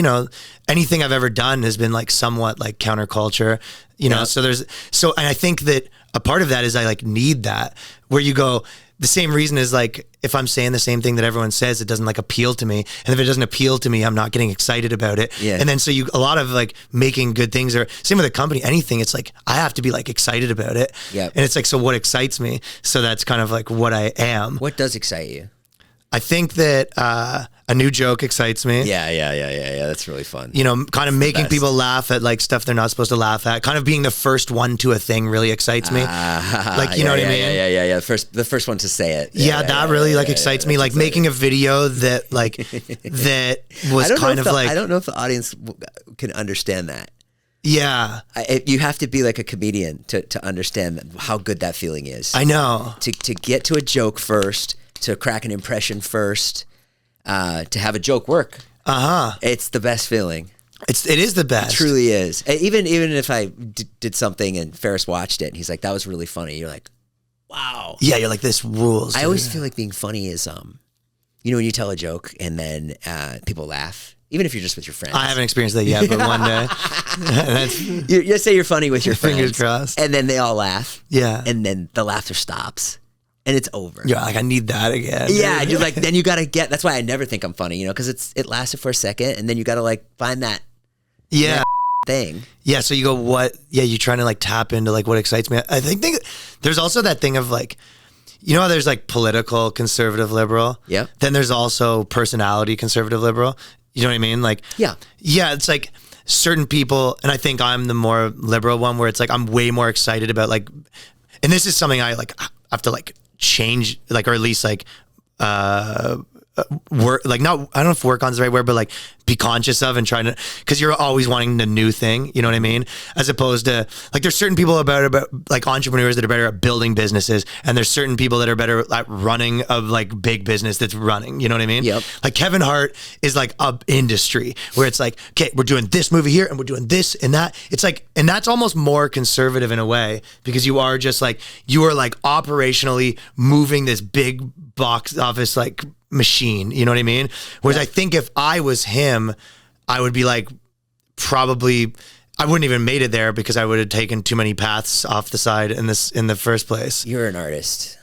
anything I've ever done has been like somewhat like counterculture, so and I think that a part of that is I like need that where you go, the same reason is like, if I'm saying the same thing that everyone says, it doesn't like appeal to me. And if it doesn't appeal to me, I'm not getting excited about it. Yeah. And then so a lot of like making good things, or same with a company, anything, it's like, I have to be like excited about it. Yeah. And it's like, so what excites me? So that's kind of like what I am. What does excite you? I think that a new joke excites me. Yeah. That's really fun. You know, kind of making best. people laugh at like stuff they're not supposed to laugh at. Kind of being the first one to a thing really excites me. Like, you know what I mean? Yeah. The first one to say it. Yeah, that really like excites me. Like making a video that like that was kind of like, I don't know if the audience can understand that. Yeah. You have to be like a comedian to understand how good that feeling is. I know. To get to a joke first, to crack an impression first, to have a joke work. It's the best feeling. It is the best. It truly is. Even if I did something and Ferris watched it and he's like, that was really funny. You're like, wow. Yeah, you're like, this rules. I always feel like being funny is, you know, when you tell a joke and then people laugh, even if you're just with your friends. I haven't experienced that yet, but one day. You say you're funny with your friends. Fingers crossed. And then they all laugh. Yeah. And then the laughter stops. And it's over. Yeah, like I need that again. Yeah, you're like, then you gotta get. That's why I never think I'm funny, you know, because it lasted for a second, and then you gotta like find that. Yeah. Thing. Yeah. So you go, what? Yeah, you're trying to like tap into like what excites me. I think there's also that thing of like, you know how there's like political conservative liberal. Yeah. Then there's also personality conservative liberal. You know what I mean? Like. Yeah. Yeah. It's like certain people, and I think I'm the more liberal one, where it's like I'm way more excited about like, and this is something I like have to like change, like, or at least like work, like, not, I don't know if work on is the right word, but like be conscious of and trying to, because you're always wanting the new thing, you know what I mean? As opposed to like, there's certain people about like entrepreneurs that are better at building businesses, and there's certain people that are better at running of like big business that's running, you know what I mean? Yep. Like Kevin Hart is like a industry where it's like, okay, we're doing this movie here and we're doing this and that. It's like, and that's almost more conservative in a way, because you are just like, you are like operationally moving this big box office like machine, you know what I mean? Whereas I think if I was him, I would be like, probably I wouldn't even made it there, because I would have taken too many paths off the side in the first place. You're an artist.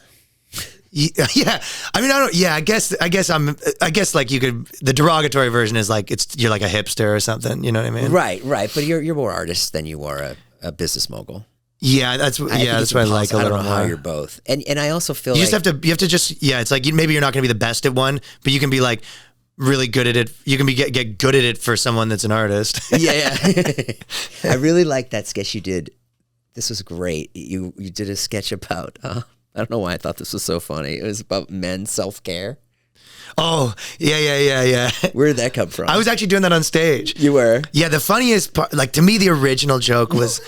Yeah. I mean, I guess like you could, the derogatory version is like, you're like a hipster or something, you know what I mean? Right. But you're more artist than you are a business mogul. Yeah, that's what I like a little more. I don't know how you're both. And I also feel you like just have to just, yeah, it's like maybe you're not going to be the best at one, but you can be like really good at it. You can get good at it for someone that's an artist. Yeah. I really like that sketch you did. This was great. You did a sketch about, I don't know why I thought this was so funny. It was about men's self-care. Oh, yeah. Where did that come from? I was actually doing that on stage. You were? Yeah, the funniest part, like to me, the original joke was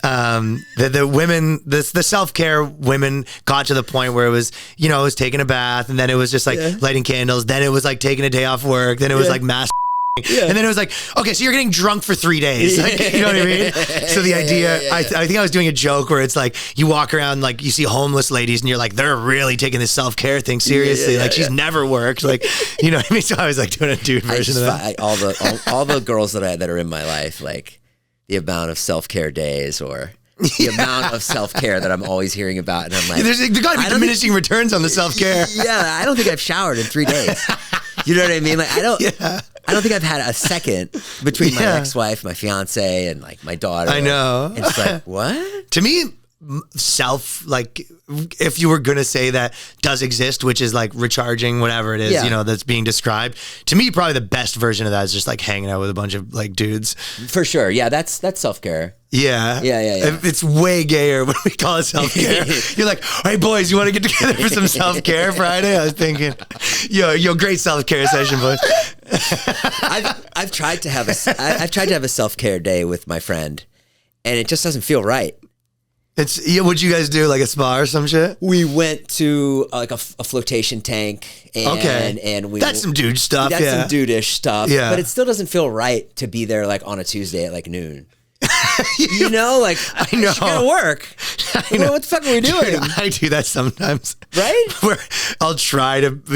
the women, the self-care women got to the point where it was, you know, it was taking a bath, and then it was just like lighting candles, then it was like taking a day off work, then it was like mass and then it was like, okay, so you're getting drunk for 3 days. Like, you know what I mean? So the idea, I think I was doing a joke where it's like, you walk around, like you see homeless ladies and you're like, they're really taking this self-care thing seriously. Like she's never worked. Like, you know what I mean? So I was like doing a dude version of that. All the girls that are in my life, like the amount of self-care days or the amount of self-care that I'm always hearing about. And I'm like, there's got to be diminishing returns on the self-care. Yeah. I don't think I've showered in 3 days. You know what I mean? Like I don't think I've had a second between my ex-wife, my fiance, and like my daughter. I know. And it's like, what? To me, like, if you were going to say that does exist, which is like recharging, whatever it is, you know, that's being described, to me, probably the best version of that is just like hanging out with a bunch of like dudes. For sure. Yeah, that's self-care. Yeah. It's way gayer when we call it self-care. You're like, hey boys, you want to get together for some self-care Friday? I was thinking, yo, great self-care session, boys. I've tried to have a self-care day with my friend, and it just doesn't feel right. What'd you guys do, like a spa or some shit? We went to like a flotation tank, and that's some dude stuff. That's some dude-ish stuff. Yeah, but it still doesn't feel right to be there like on a Tuesday at like noon. You know, like I know. It's gonna work. Well, what the fuck are we doing? Dude, I do that sometimes. Right? Where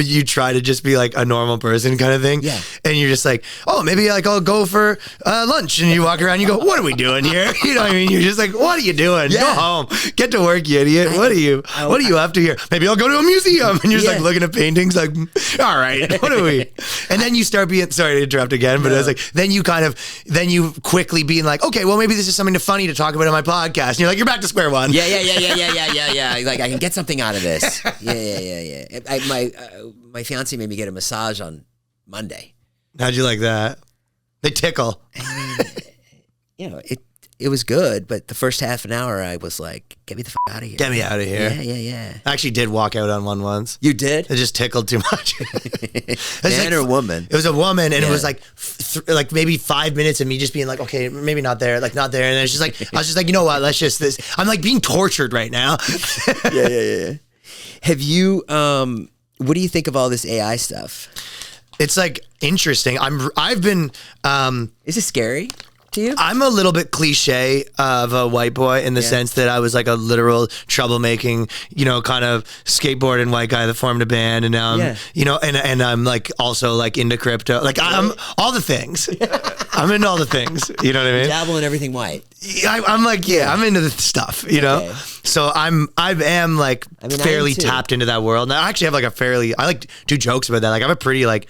you try to just be like a normal person kind of thing. Yeah. And you're just like, oh, maybe like I'll go for lunch. And you walk around, you go, what are we doing here? You know what I mean? You're just like, what are you doing? Yeah. Go home. Get to work, you idiot. What are you up to here? Maybe I'll go to a museum. And you're just like looking at paintings like, all right, what are we? And then you start being, sorry to interrupt again, but it's like, then you quickly being like, okay, well, maybe this is something funny to talk about on my podcast. And you're like, you're back to square one. Yeah. Like I can get something out of this. Yeah. My fiance made me get a massage on Monday. How'd you like that? They tickle. You know, it was good, but the first half an hour I was like, get me the fuck out of here. Get me out of here. Yeah. I actually did walk out on one once. You did? It just tickled too much. Man or woman? It was a woman, and it was like like maybe 5 minutes of me just being like, okay, maybe not there, like not there, and it's just like I was just like, you know what? Let's just this. I'm like being tortured right now. Yeah. Have you? What do you think of all this AI stuff? It's like interesting. I've been. Is it scary to you? I'm a little bit cliche of a white boy in the sense that I was like a literal troublemaking, kind of skateboarding white guy that formed a band, and now I'm, and I'm like also like into crypto. Like I'm all the things. I'm into all the things. You know what I mean? Dabble in everything white. I'm like, I'm into the stuff, know? So I am like fairly tapped into that world. And I actually have like I like do jokes about that. Like I'm a pretty like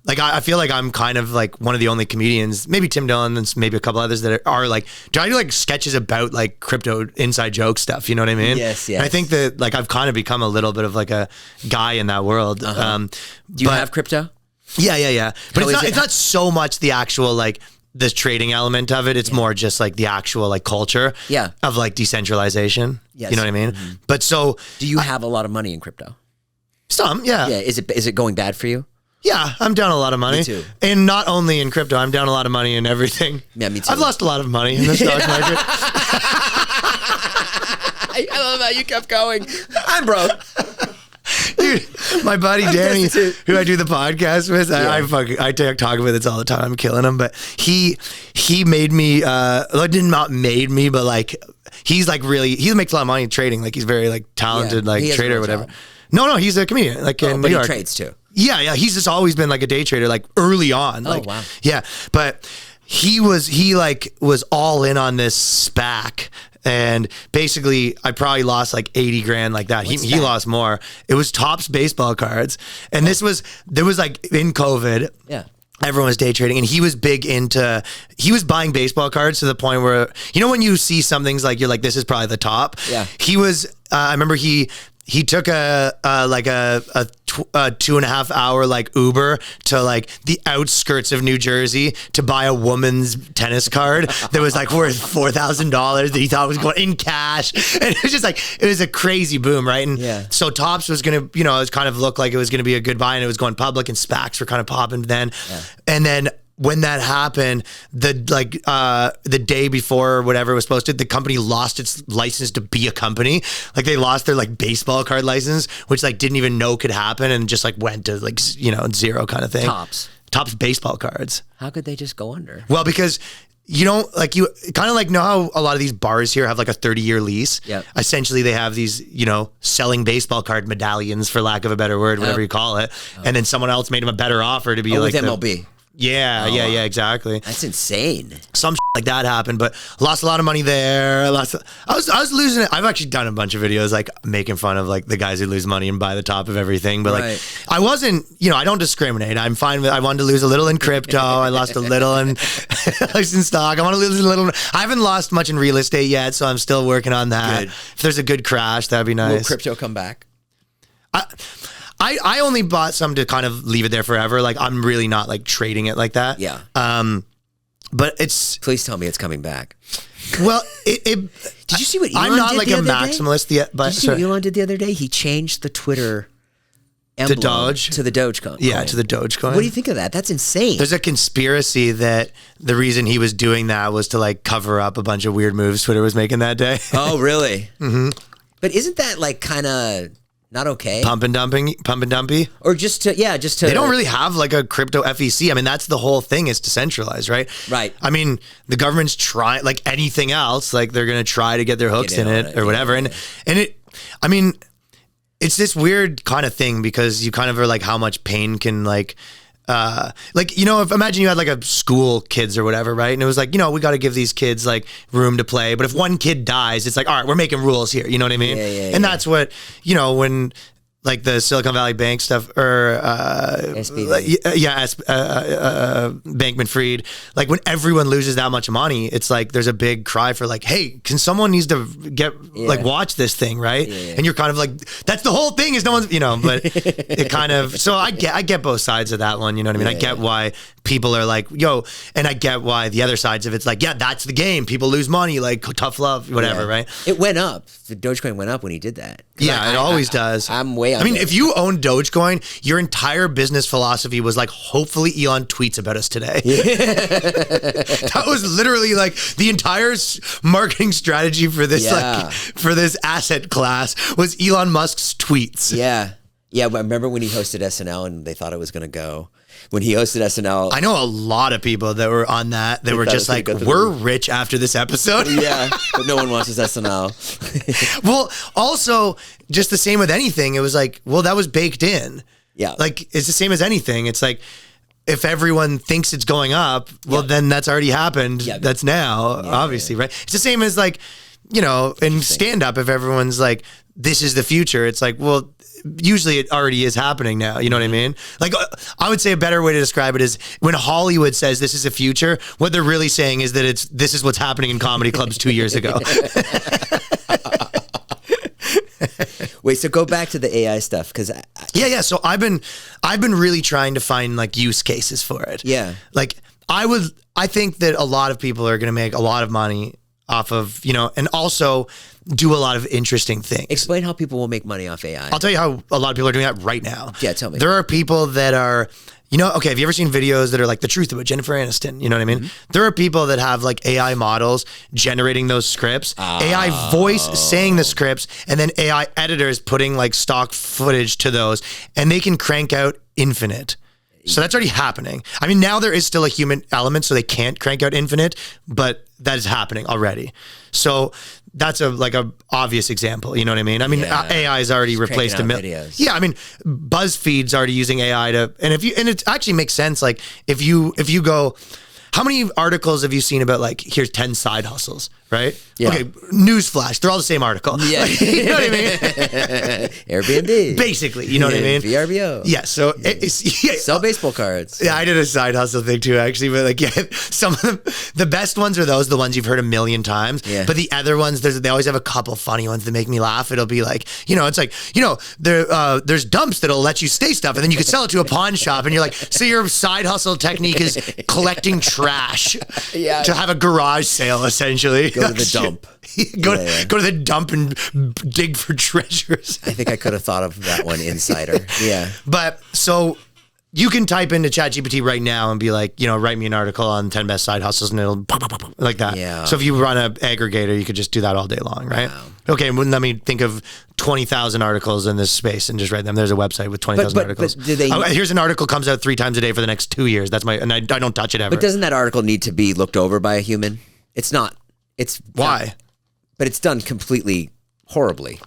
I feel like I'm kind of like one of the only comedians, maybe Tim Dillon and maybe a couple others that are like, do I do like sketches about like crypto inside joke stuff? You know what I mean? Yes. And I think that like I've kind of become a little bit of like a guy in that world. Do you have crypto? Yeah. But it's not so much the actual like the trading element of it. It's more just like the actual like culture of like decentralization. Yes. You know what I mean? But so do you have a lot of money in crypto? Some, yeah. Yeah. Is it going bad for you? Yeah, I'm down a lot of money. Me too. And not only in crypto, I'm down a lot of money in everything. Yeah, me too. I've lost a lot of money in the stock market. I love how you kept going. I'm broke. Dude, my buddy Danny, who I do the podcast with, I talk with it all the time. I'm killing him, but he made me. Did not made me, but like he's like really he makes a lot of money trading. Like he's very like talented like trader or whatever. Job. No, he's a comedian. Like in New York. He trades too. Yeah. He's just always been like a day trader, like early on. Like, wow. Yeah, but he was all in on this SPAC. And basically, I probably lost like 80 grand like that. He lost more. It was Topps baseball cards. And there was like in COVID. Yeah. Everyone was day trading, and he was buying baseball cards to the point where, when you see some things like you're like, this is probably the top. Yeah. He was, I remember he took a 2.5 hour like Uber to like the outskirts of New Jersey to buy a woman's tennis card that was like worth $4,000 that he thought was going in cash. And it was just like, it was a crazy boom, right? And so Topps was going to, it was kind of looked like it was going to be a good buy, and it was going public, and SPACs were kind of popping then. Yeah. And then when that happened, the day before or whatever it was supposed to, the company lost its license to be a company. Like they lost their like baseball card license, which like didn't even know could happen, and just like went to like zero kind of thing. Topps baseball cards. How could they just go under? Well, because you kind of like know how a lot of these bars here have like a 30-year lease. Yeah. Essentially, they have these, selling baseball card medallions, for lack of a better word, whatever you call it. And then someone else made them a better offer to be like with MLB. Yeah, exactly. That's insane. Some like that happened, but lost a lot of money there. I was losing it. I've actually done a bunch of videos like making fun of like the guys who lose money and buy the top of everything, but like I wasn't, I don't discriminate. I'm fine with. I wanted to lose a little in crypto. I lost a little in stock. I want to lose a little. I haven't lost much in real estate yet, so I'm still working on that. Good. If there's a good crash, that'd be nice. Will crypto come back? I only bought some to kind of leave it there forever. Like I'm really not like trading it like that. Yeah. But it's. Please tell me it's coming back. Well, did you see what Elon did? I'm not like a maximalist yet. But did you see what Elon did the other day? He changed the Twitter emblem to the Dogecoin. Yeah, to the Dogecoin. What do you think of that? That's insane. There's a conspiracy that the reason he was doing that was to like cover up a bunch of weird moves Twitter was making that day. Oh, really? Mm-hmm. But isn't that like kind of not okay. Pump and dumpy. Or just to. They don't really have like a crypto FEC. I mean, that's the whole thing, is decentralized, right? Right. I mean, the government's trying, like anything else, like they're going to try to get their hooks in it or whatever. And it, I mean, it's this weird kind of thing because you kind of are like, how much pain can like, if imagine you had like a school kids or whatever, right? And it was like, we got to give these kids like room to play. But if one kid dies, it's like, all right, we're making rules here. You know what I mean? And that's what, when like the Silicon Valley Bank stuff or Bankman-Fried, like when everyone loses that much money, it's like there's a big cry for like, hey, can someone needs to get like watch this thing, right? And you're kind of like, that's the whole thing, is no one's, but it kind of, so I get both sides of that one, you know what I mean? I get why people are like, yo, and I get why the other sides of it's like, yeah, that's the game, people lose money, like tough love, whatever, right? It went up. The Dogecoin went up when he did that. Yeah, it always does. I'm way up. I mean, if you own Dogecoin, your entire business philosophy was like, hopefully Elon tweets about us today. That was literally like the entire marketing strategy for this for this asset class was Elon Musk's tweets. Yeah. But remember when he hosted SNL and they thought it was going to go? When he hosted SNL. I know a lot of people that were on that. They were just like, we're rich after this episode. Yeah, but no one watches SNL. Well, also, just the same with anything. It was like, well, that was baked in. Yeah. Like, it's the same as anything. It's like, if everyone thinks it's going up, well, then that's already happened. Yeah. That's now, obviously, right? It's the same as like, in stand-up, if everyone's like, this is the future, it's like, well, usually it already is happening now. You know what I mean? Like, I would say a better way to describe it is when Hollywood says this is a future, what they're really saying is that this is what's happening in comedy clubs 2 years ago. Wait, so go back to the AI stuff, because yeah. So I've been really trying to find like use cases for it. Yeah, like I think that a lot of people are going to make a lot of money off of, and also do a lot of interesting things. Explain how people will make money off AI. I'll tell you how a lot of people are doing that right now. Yeah, tell me. There are people that are, okay, have you ever seen videos that are like the truth about Jennifer Aniston? You know what I mean? Mm-hmm. There are people that have like AI models generating those scripts, AI voice saying the scripts, and then AI editors putting like stock footage to those, and they can crank out infinite. So that's already happening. I mean, now there is still a human element, so they can't crank out infinite, but that is happening already. So that's a obvious example. You know what I mean? I mean, AI has already replaced a million. Yeah, I mean, BuzzFeed's already using AI to, and it actually makes sense. Like if you go, how many articles have you seen about like, here's 10 side hustles, right? Yeah. Okay, newsflash, they're all the same article. Yeah. You know what I mean? Airbnb. Basically, you know what I mean? VRBO. Yeah, so sell baseball cards. Yeah, I did a side hustle thing too, actually, but like, some of them, the best ones are the ones you've heard a million times, but the other ones, they always have a couple funny ones that make me laugh. It'll be like, it's like, there's dumps that'll let you stay stuff, and then you can sell it to a pawn shop, and you're like, so your side hustle technique is collecting trash to have a garage sale, essentially. Go to the dump. Go to the dump and dig for treasures. I think I could have thought of that one, Insider. Yeah. But so you can type into ChatGPT right now and be like, write me an article on 10 best side hustles, and it'll like that. Yeah. So if you run an aggregator, you could just do that all day long, right? Wow. Okay, well, let me think of 20,000 articles in this space and just write them. There's a website with 20,000 articles. But here's an article comes out 3 times a day for the next 2 years. That's and I don't touch it ever. But doesn't that article need to be looked over by a human? It's not. It's why? But it's done completely horribly.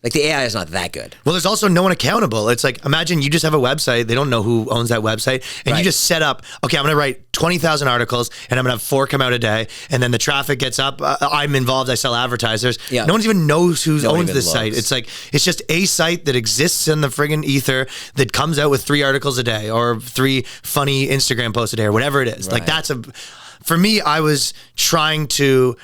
Like the AI is not that good. Well, there's also no one accountable. It's like, imagine you just have a website. They don't know who owns that website. And you just set up, okay, I'm going to write 20,000 articles and I'm going to have 4 come out a day. And then the traffic gets up. I'm involved. I sell advertisers. Yeah. No one even knows who owns this site. It's like, it's just a site that exists in the friggin' ether that comes out with 3 articles a day or 3 funny Instagram posts a day or whatever it is. Like for me, I was trying to,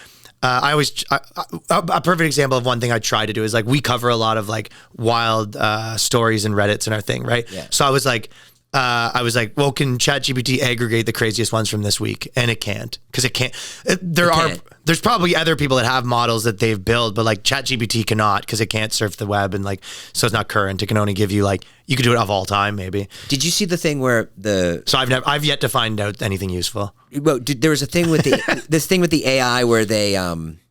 a perfect example of one thing I try to do is like, we cover a lot of like wild stories and Reddits and our thing, right? Yeah. So I was like, well, can ChatGPT aggregate the craziest ones from this week? And it can't, because it can't. There's probably other people that have models that they've built, but like ChatGPT cannot, because it can't surf the web, and like, so it's not current. It can only give you like, you could do it of all time maybe. Did you see the thing where So I've yet to find out anything useful. Well, there was a thing with this thing with the AI where they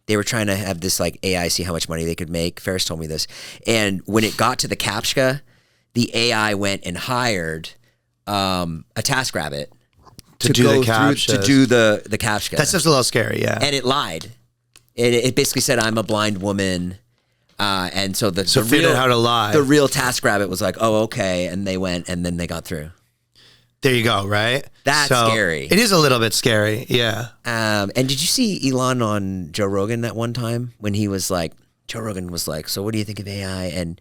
they were trying to have this like AI see how much money they could make. Ferris told me this. And when it got to the CAPTCHA, the AI went and hired a TaskRabbit to do the CAPTCHA. That stuff's a little scary, yeah. And it lied. It basically said, I'm a blind woman. And so figured out how to lie. The real TaskRabbit was like, oh, okay. And they went, and then they got through. There you go, right? That's scary. It is a little bit scary, yeah. And did you see Elon on Joe Rogan that one time when he was like, Joe Rogan was like, so what do you think of AI? And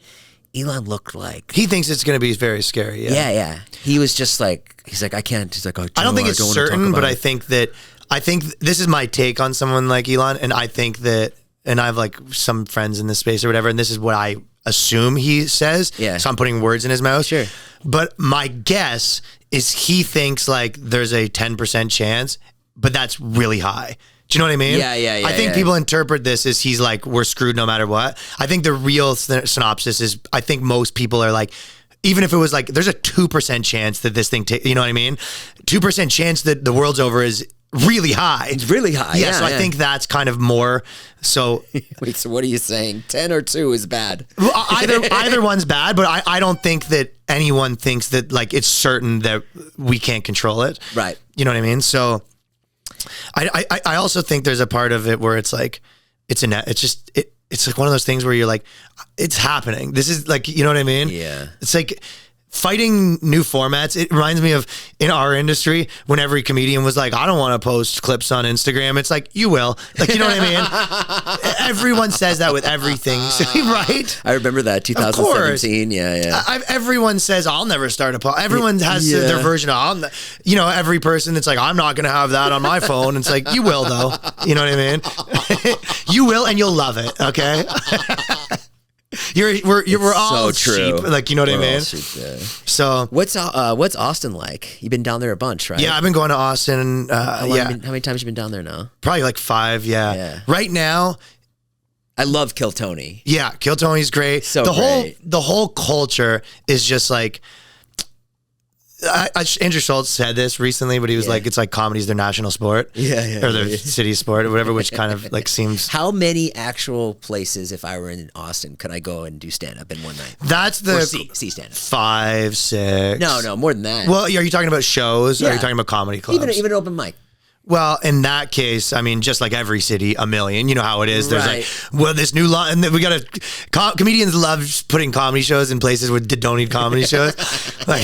Elon looked like... He thinks it's going to be very scary, yeah. Yeah. He was just like, he's like, I can't. He's like, oh, Joe, I don't think it's certain, but I think this is my take on someone like Elon, and I think that, and I have like some friends in this space or whatever, and this is what I assume he says. Yeah. So I'm putting words in his mouth. Sure. But my guess is he thinks like there's a 10% chance, but that's really high. Do you know what I mean? Yeah. I think people interpret this as he's like, we're screwed no matter what. I think the real synopsis is, I think most people are like, even if it was like, there's a 2% chance that this thing, you know what I mean? 2% chance that the world's over is really high. It's really high. Yeah, so I think that's kind of more, so. Wait, so what are you saying? 10 or 2 is bad? Well, either one's bad, but I don't think that anyone thinks that like it's certain that we can't control it. Right. You know what I mean? So I also think there's a part of it where it's like, it's like one of those things where you're like, it's happening. This is like, you know what I mean? Yeah. It's like fighting new formats. It reminds me of in our industry when every comedian was like, I don't want to post clips on Instagram. It's like, you will. Like, you know what I mean? Everyone says that with everything, right? I remember that, 2017. Yeah. Everyone says, I'll never start a podcast. Everyone has their version of, every person that's like, I'm not going to have that on my phone. It's like, you will though. You know what I mean? You will, and you'll love it. Okay. We're all so true. sheep, like, you know what I mean? So what's Austin like? You've been down there a bunch, right? Yeah, I've been going to Austin. How many times have you been down there now? Probably like 5. Yeah. Right now, I love Kill Tony. Yeah, Kill Tony's great. The whole culture is just like. Andrew Schultz said this recently, but he was like, it's like comedy's their national sport. Or their city sport or whatever, which kind of like seems... How many actual places, if I were in Austin, could I go and do stand-up in one night? That's the... Or see stand-up. 5, 6... No, more than that. Well, are you talking about shows or are you talking about comedy clubs? Even open mic. Well, in that case, I mean, just like every city, a million. You know how it is. There's like, well, this new law, and we got comedians love putting comedy shows in places where they don't need comedy shows. Like,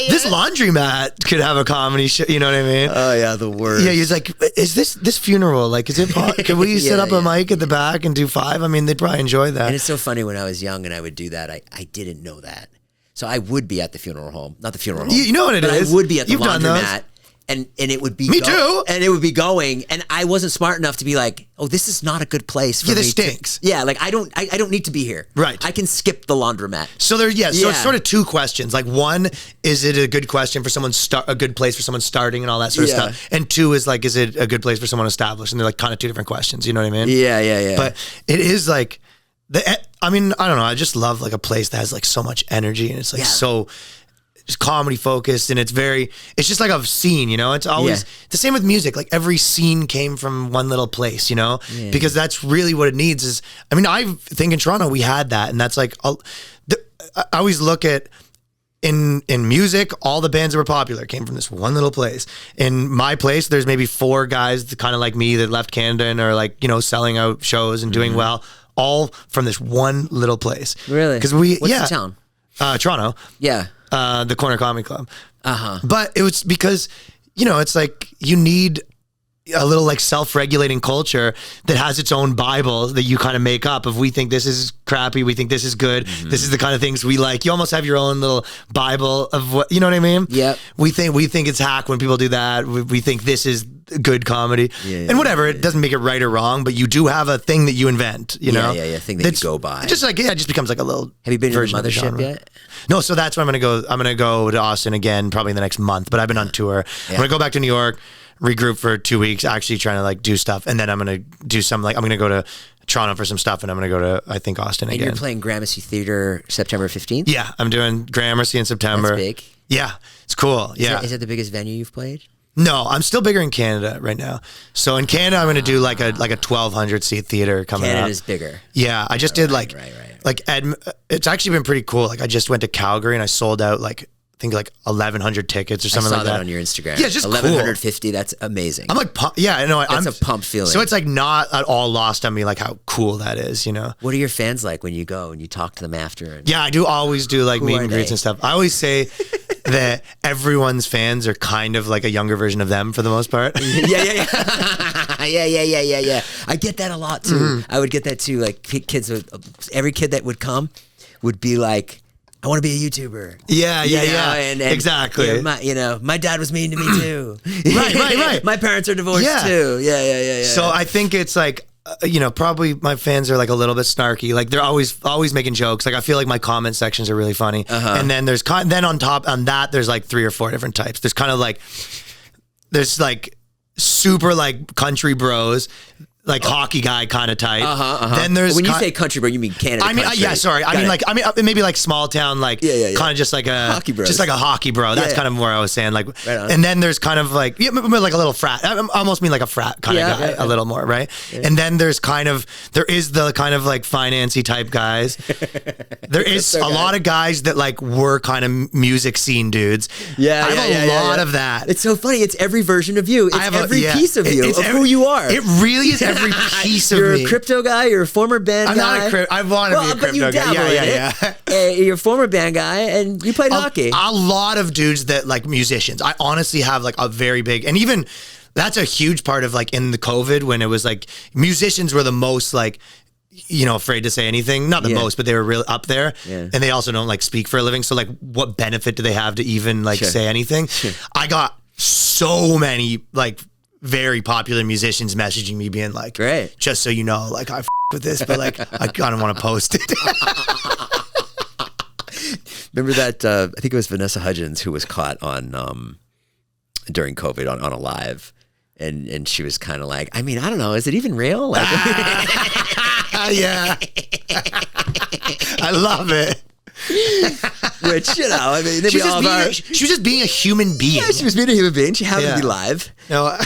this laundromat could have a comedy show. You know what I mean? Oh yeah, the worst. Yeah, he's like, is this funeral? Like, is it? Can we set up a mic at the back and do 5? I mean, they'd probably enjoy that. And it's so funny when I was young and I would do that. I didn't know that, so I would be at the funeral home, not the funeral home. You know what it is? I would be at the laundromat. And it would be me too, and it would be going, and I wasn't smart enough to be like, oh, this is not a good place for me. This stinks. Like I don't need to be here. Right. I can skip the laundromat. So so it's sort of 2 questions. Like, 1, is it a good question for someone a good place for someone starting and all that sort of stuff? And 2 is like, is it a good place for someone established? And they're like kind of 2 different questions. You know what I mean? Yeah. But it is like I mean, I don't know. I just love like a place that has like so much energy and it's like so. Just comedy focused, and it's just like a scene, you know? It's always the same with music. Like every scene came from one little place, you know? Yeah. Because that's really what it needs is, I mean, I think in Toronto we had that, and that's like, I always look at, in music, all the bands that were popular came from this one little place. In my place, there's maybe 4 guys kind of like me that left Canada and are like, you know, selling out shows and doing well, all from this one little place. Really? Because what's the town? Toronto. Yeah. The Corner Comedy Club. But it was because, you know, it's like you need a little like self-regulating culture that has its own Bible that you kind of make up of, we think this is crappy, we think this is good, this is the kind of things we like. You almost have your own little Bible of what, you know what I mean? Yep. We think it's hack when people do that. We think this is good comedy. And whatever, it doesn't make it right or wrong, but you do have a thing that you invent, you know? Thing that you go by. It just becomes like a little Have you been to the version of the mothership genre. yet? No, so that's where I'm going to go to Austin again, probably in the next month, but I've been on tour. I'm going to go back to New York, regroup for 2 weeks, actually trying to like do stuff. And then I'm going to do some, like, I'm going to go to Toronto for some stuff, and I'm going to go to, I think, Austin again. And you're playing Gramercy Theater September 15th? Yeah, I'm doing Gramercy in September. That's big. Yeah, it's cool. Yeah. Is that the biggest venue you've played? No, I'm still bigger in Canada right now. So in Canada, I'm going to do like a 1,200 seat theater coming up. Canada's bigger. Yeah, I just did right. it's actually been pretty cool. Like I just went to Calgary and I sold out like I think like 1,100 tickets or something like that. I saw that on your Instagram. Yeah, just 1,150. Cool. That's amazing. I'm like, yeah, I know. That's a pumped feeling. So it's like not at all lost on me, like how cool that is, you know? What are your fans like when you go and you talk to them after? Yeah, I do always do like meet and greets and stuff. I always say that everyone's fans are kind of like a younger version of them for the most part. Yeah. I get that a lot too. Mm-hmm. I would get that too. Like kids, every kid that would come would be like, I want to be a YouTuber. Yeah. And exactly. My dad was mean to me too. Right. My parents are divorced too. Yeah. So I think it's like, probably my fans are like a little bit snarky. Like they're always making jokes. Like I feel like my comment sections are really funny. And then there's then on top on that there's like 3 or 4 different types. There's kind of like super like country bros. Like hockey guy kind of type. Then there's when you say country bro, you mean Canada. I mean, country. I mean maybe like small town, like kind of just like a hockey bros. Just like a hockey bro. That's kind of where I was saying. Like, and then there's kind of like like a little frat. I almost mean like a frat kind of guy, a little more, right? And then there is the kind of like financy type guys. There is a lot of guys that like were kind of music scene dudes. I have a lot of that. It's so funny. It's every version of you. It's every piece of you, of who you are. It really is every piece of me. You're a crypto guy. You're a former band guy. I'm not a crypto. I want to be a crypto guy. Yeah. You're a former band guy, and you played hockey. A lot of dudes that like musicians. I honestly have like a very big, and even that's a huge part of like in the COVID when it was like musicians were the most like, afraid to say anything. Not the most, but they were really up there. Yeah. And they also don't like speak for a living. So like what benefit do they have to even like say anything? I got so many like very popular musicians messaging me being like, great, just so you know, like I with this, but like I kind of want to post it. Remember that? I think it was Vanessa Hudgens who was caught on during COVID on a live, and she was kind of like, I mean, I don't know, is it even real? Like, yeah, I love it. Which, I mean, she was just being a human being. Yeah, she was being a human being. She happened to be live. No,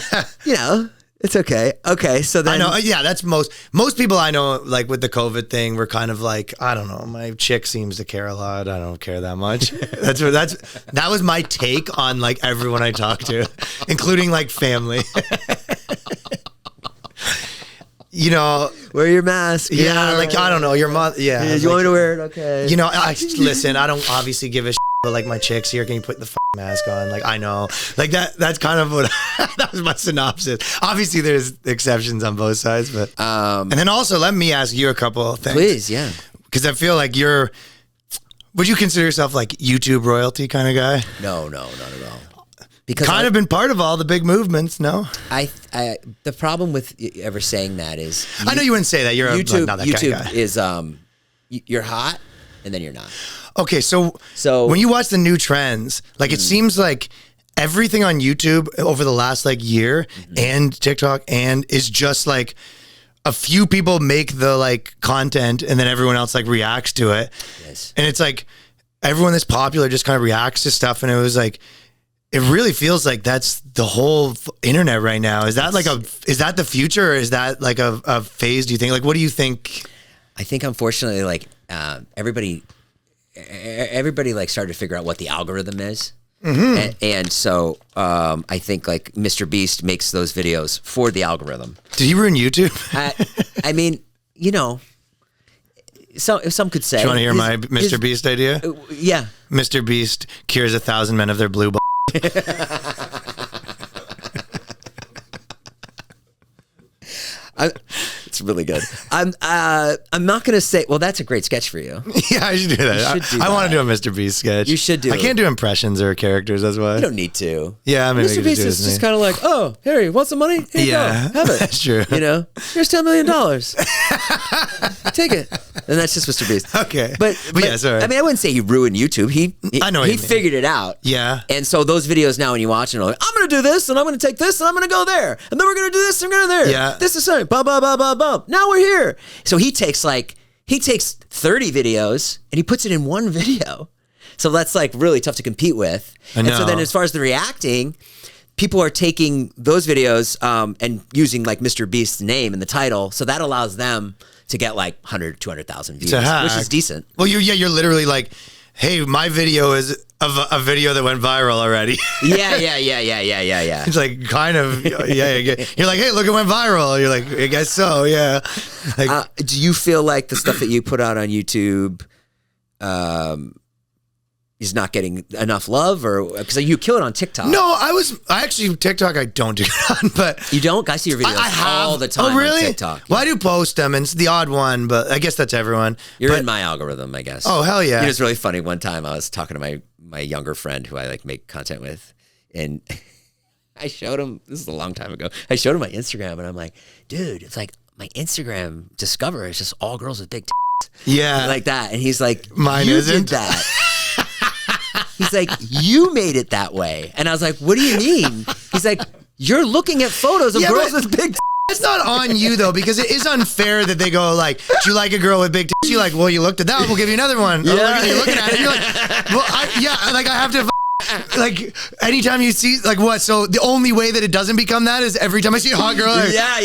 it's okay. Okay, so then I know. Yeah, that's most people I know. Like with the COVID thing, we're kind of like, I don't know. My chick seems to care a lot. I don't care that much. That was my take on like everyone I talk to, including like family. Wear your mask. Yeah, like I don't know, your mother. Yeah, you want me to wear it? Okay. Listen. I don't obviously give a shit, but like my chick's here. Can you put the mask on? Like I know, like that. That's kind of what that was my synopsis. Obviously, there's exceptions on both sides, but and then also let me ask you a couple of things, please. Yeah, because I feel like would you consider yourself like YouTube royalty kind of guy? No, not at all. Because kind of been part of all the big movements, no? The problem with ever saying that is I know you wouldn't say that. You're YouTube. Not that YouTube kind of guy. Is you're hot and then you're not. Okay, so when you watch the new trends, like it seems like everything on YouTube over the last like year and TikTok and is just like a few people make the like content and then everyone else like reacts to it. Yes. And it's like everyone that's popular just kind of reacts to stuff, and it was like. It really feels like that's the whole internet right now. Is that is that the future, or is that like a phase? Do you think? Like, what do you think? I think unfortunately, like everybody like started to figure out what the algorithm is, and so I think like Mr. Beast makes those videos for the algorithm. Did he ruin YouTube? I mean, So some could say. Do you want to hear my Mr. Beast idea? Yeah. Mr. Beast cures 1,000 men of their blue ball. It's really good. I'm not going to say. Well, that's a great sketch for you. Yeah, I should do that. I want to do a Mr. Beast sketch. You should do. I can't do impressions or characters. That's why. You don't need to. Yeah, maybe Mr. Beast is just kind of like, oh, Harry, want some money? Here you go. Have it. That's true. Here's $10 million. Take it. And that's just Mr. Beast. Okay. But yeah, sorry. I mean, I wouldn't say he ruined YouTube. I know what he you mean. figured it out. Yeah. And so those videos now, when you watch them, are like, I'm going to do this, and I'm going to take this, and I'm going to go there, and then we're going to do this, and we're going to there. Yeah. This is something. Bum, bum, bum, bum, bum. Now we're here. So he takes 30 videos and he puts it in one video. So that's like really tough to compete with. I know. And so then as far as the reacting, people are taking those videos and using like Mr. Beast's name in the title, so that allows them to get like 100, 200,000 views, which is decent. Well, you're literally like, hey, my video is of a video that went viral already. Yeah. It's like kind of, yeah. You're like, hey, look, it went viral. You're like, I guess so, yeah. Like, do you feel like the stuff that you put out on YouTube is not getting enough love, or because you kill it on TikTok? No, I actually TikTok I don't do it on, but you don't. I see your videos all the time. Oh, really? On TikTok. Well, I do post them, and it's the odd one, but I guess that's everyone. You're in my algorithm, I guess. Oh, hell yeah! It was really funny. One time I was talking to my younger friend who I like make content with, and I showed him. This is a long time ago. I showed him my Instagram, and I'm like, dude, it's like my Instagram Discover is just all girls with big tits. Yeah, like that. And he's like, mine you isn't. did that. He's like, you made it that way. And I was like, what do you mean? He's like, you're looking at photos of girls with big tits. It's not on you though, because it is unfair that they go like, do you like a girl with big tits? You're like, well, you looked at that, we'll give you another one. Yeah. You're looking at it, you're like, well, I have to like anytime you see like what, so the only way that it doesn't become that is every time I see a hot girl like, yeah,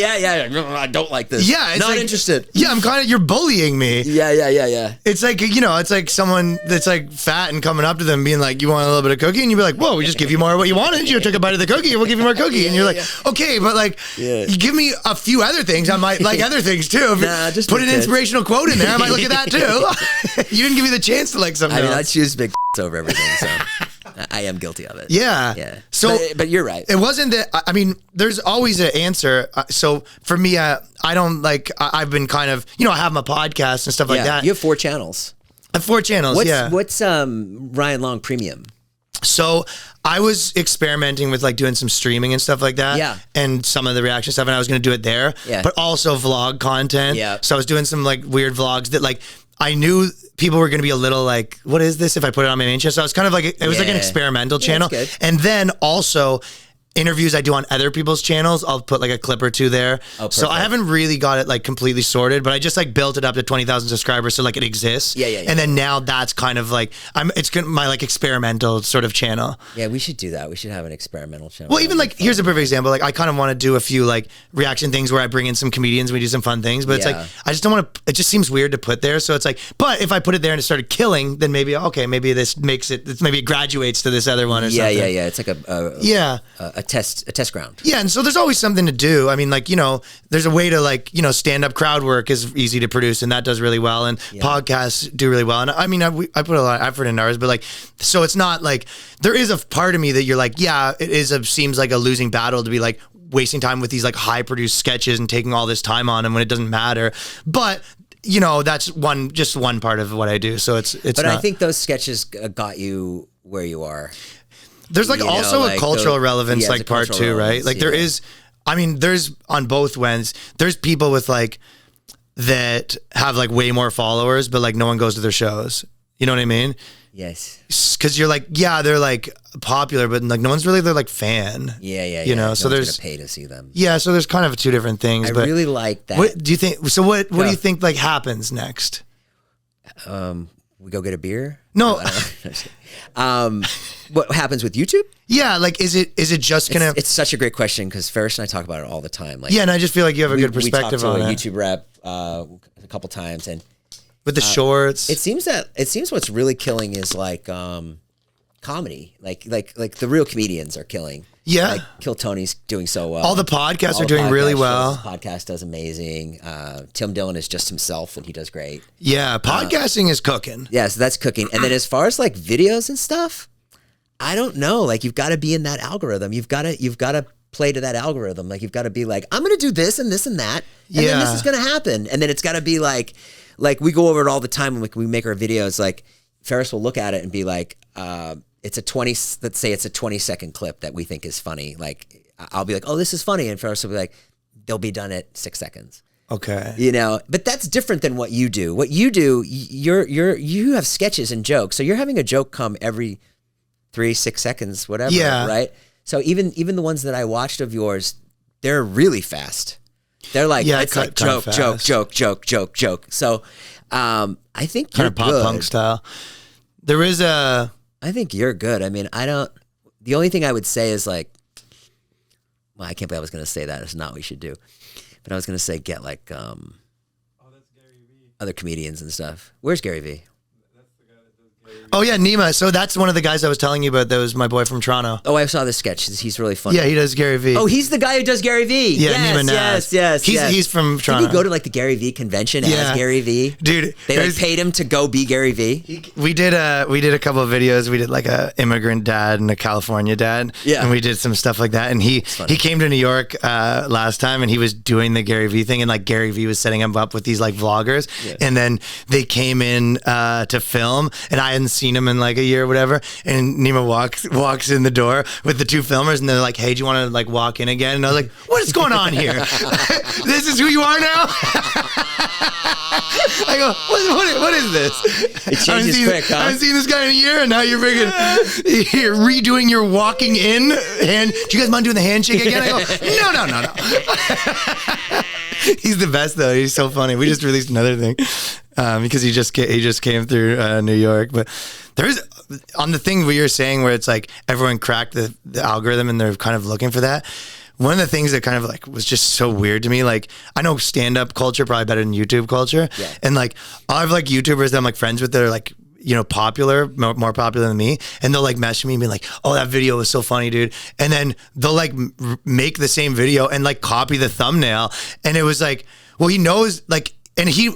I don't like this. Yeah, it's not like, interested. Yeah, I'm kind of, you're bullying me. Yeah. It's like, you know, it's like someone that's like fat and coming up to them being like, you want a little bit of cookie? And you'd be like, whoa, we just give you more of what you wanted. You took a bite of the cookie and we'll give you more cookie. And you're like, okay, but like, you give me a few other things. I might like other things too. Nah, just put an inspirational quote in there. I might look at that too. You didn't give me the chance to like something else. I choose big over everything, so I am guilty of it. Yeah. So, but you're right. It wasn't that. I mean, there's always an answer. So for me, I don't like. I've been kind of, you know, I have my podcast and stuff like that. You have 4 channels. I have 4 channels. What's Ryan Long Premium? So I was experimenting with like doing some streaming and stuff like that. Yeah. And some of the reaction stuff, and I was going to do it there. Yeah. But also vlog content. Yeah. So I was doing some like weird vlogs that like I knew people were going to be a little like, what is this if I put it on my main channel? So I was kind of like, it was like an experimental channel. That's good. And then also interviews I do on other people's channels, I'll put like a clip or 2 there. Oh, so I haven't really got it like completely sorted, but I just like built it up to 20,000 subscribers so like it exists. Yeah. And then now that's kind of like, it's my like experimental sort of channel. Yeah, we should do that. We should have an experimental channel. Well, even like, here's a perfect example. Like I kind of want to do a few like reaction things where I bring in some comedians, we do some fun things, but it's like, I just don't want to, it just seems weird to put there. So it's like, but if I put it there and it started killing, then maybe, okay, maybe this makes it, maybe it graduates to this other one or something. Yeah. It's like a test ground. Yeah, and so there's always something to do. I mean, like, you know, there's a way to like, you know, stand-up crowd work is easy to produce, and that does really well, and podcasts do really well. And I mean, I put a lot of effort into ours, but like, so it's not like, there is a part of me that you're like, yeah, seems like a losing battle to be like wasting time with these like high-produced sketches and taking all this time on them when it doesn't matter. But you know, that's just one part of what I do. So it's. But I think those sketches got you where you are. There's like also a cultural relevance, like part 2, right? Like there is, I mean, there's on both ends, there's people with like, that have like way more followers, but like no one goes to their shows. You know what I mean? Yes. Because you're like, yeah, they're like popular, but like no one's really their like fan. Yeah. You know, so there's gonna pay to see them. Yeah, so there's kind of 2 different things. I really like that. What do you think? So what do you think like happens next? We go get a beer? No. What happens with YouTube? Yeah, like is it just gonna? It's such a great question because Ferris and I talk about it all the time. Like, yeah, and I just feel like you have a good perspective on it. We talked to a YouTube rep a couple times, and with the shorts, it seems what's really killing is like comedy. Like the real comedians are killing. Yeah, like Kill Tony's doing so well. All the podcasts are doing really well. Podcast does amazing. Tim Dillon is just himself, and he does great. Yeah, podcasting is cooking. Yeah, so that's cooking. And then as far as like videos and stuff, I don't know. Like you've got to be in that algorithm. You've got to play to that algorithm. Like you've got to be like, I'm going to do this and this and that, and then this is going to happen. And then it's got to be like we go over it all the time when we make our videos. Like Ferris will look at it and be like, it's a 20-second clip that we think is funny. Like I'll be like, oh, this is funny. And Ferris will be like, they'll be done at 6 seconds. Okay. You know, but that's different than what you do. What you do, you have sketches and jokes. So you're having a joke come every 3-6 seconds, whatever. Yeah. Right. So even the ones that I watched of yours, they're really fast. They're like, it's like joke. So I think kind you're of pop good. punk style. There is a. I think you're good. I mean, the only thing I would say is like, Well, I can't believe I was going to say that. It's not what we should do. But I was going to say get like that's Gary Vee. other comedians and stuff. Where's Gary Vee? That's the guy that does Gary Vee. Oh yeah, Nima. So that's one of the guys I was telling you about. That was my boy from Toronto. Oh, I saw this sketch. He's really funny. Yeah, he does Gary Vee. Oh, he's the guy who does Gary Vee. Yeah, yes, Nima Naz. yes. He's from Toronto. Did he go to like the Gary Vee convention as Gary Vee? Dude, They like paid him to go be Gary Vee. We did a couple of videos. We did like a immigrant dad and a California dad. Yeah. And we did some stuff like that. And he came to New York last time, and he was doing the Gary Vee thing, and like Gary Vee was setting him up with these like vloggers. Yeah. And then they came in to film, and I hadn't seen him in like a year or whatever. And Nima walks in the door with the two filmers, and they're like, "Hey, do you want to like walk in again?" And I was like, "What is going on here? This is who you are now." I go, what is this? It changes quick, huh? I haven't seen this guy in a year, and now you're you're redoing your walking in hand. Do you guys mind doing the handshake again? I go, no. He's the best though. He's so funny. We just released another thing because he just came through New York. But there's on the thing where you're saying where it's like everyone cracked the algorithm and they're kind of looking for that. One of the things that kind of like was just so weird to me, like I know stand-up culture probably better than YouTube culture. Yeah. And like I have like YouTubers that I'm like friends with that are like, you know, popular, more popular than me. And they'll like message me and be like, "Oh, that video was so funny, dude." And then they'll like make the same video and like copy the thumbnail. And it was like, well, he knows like, and he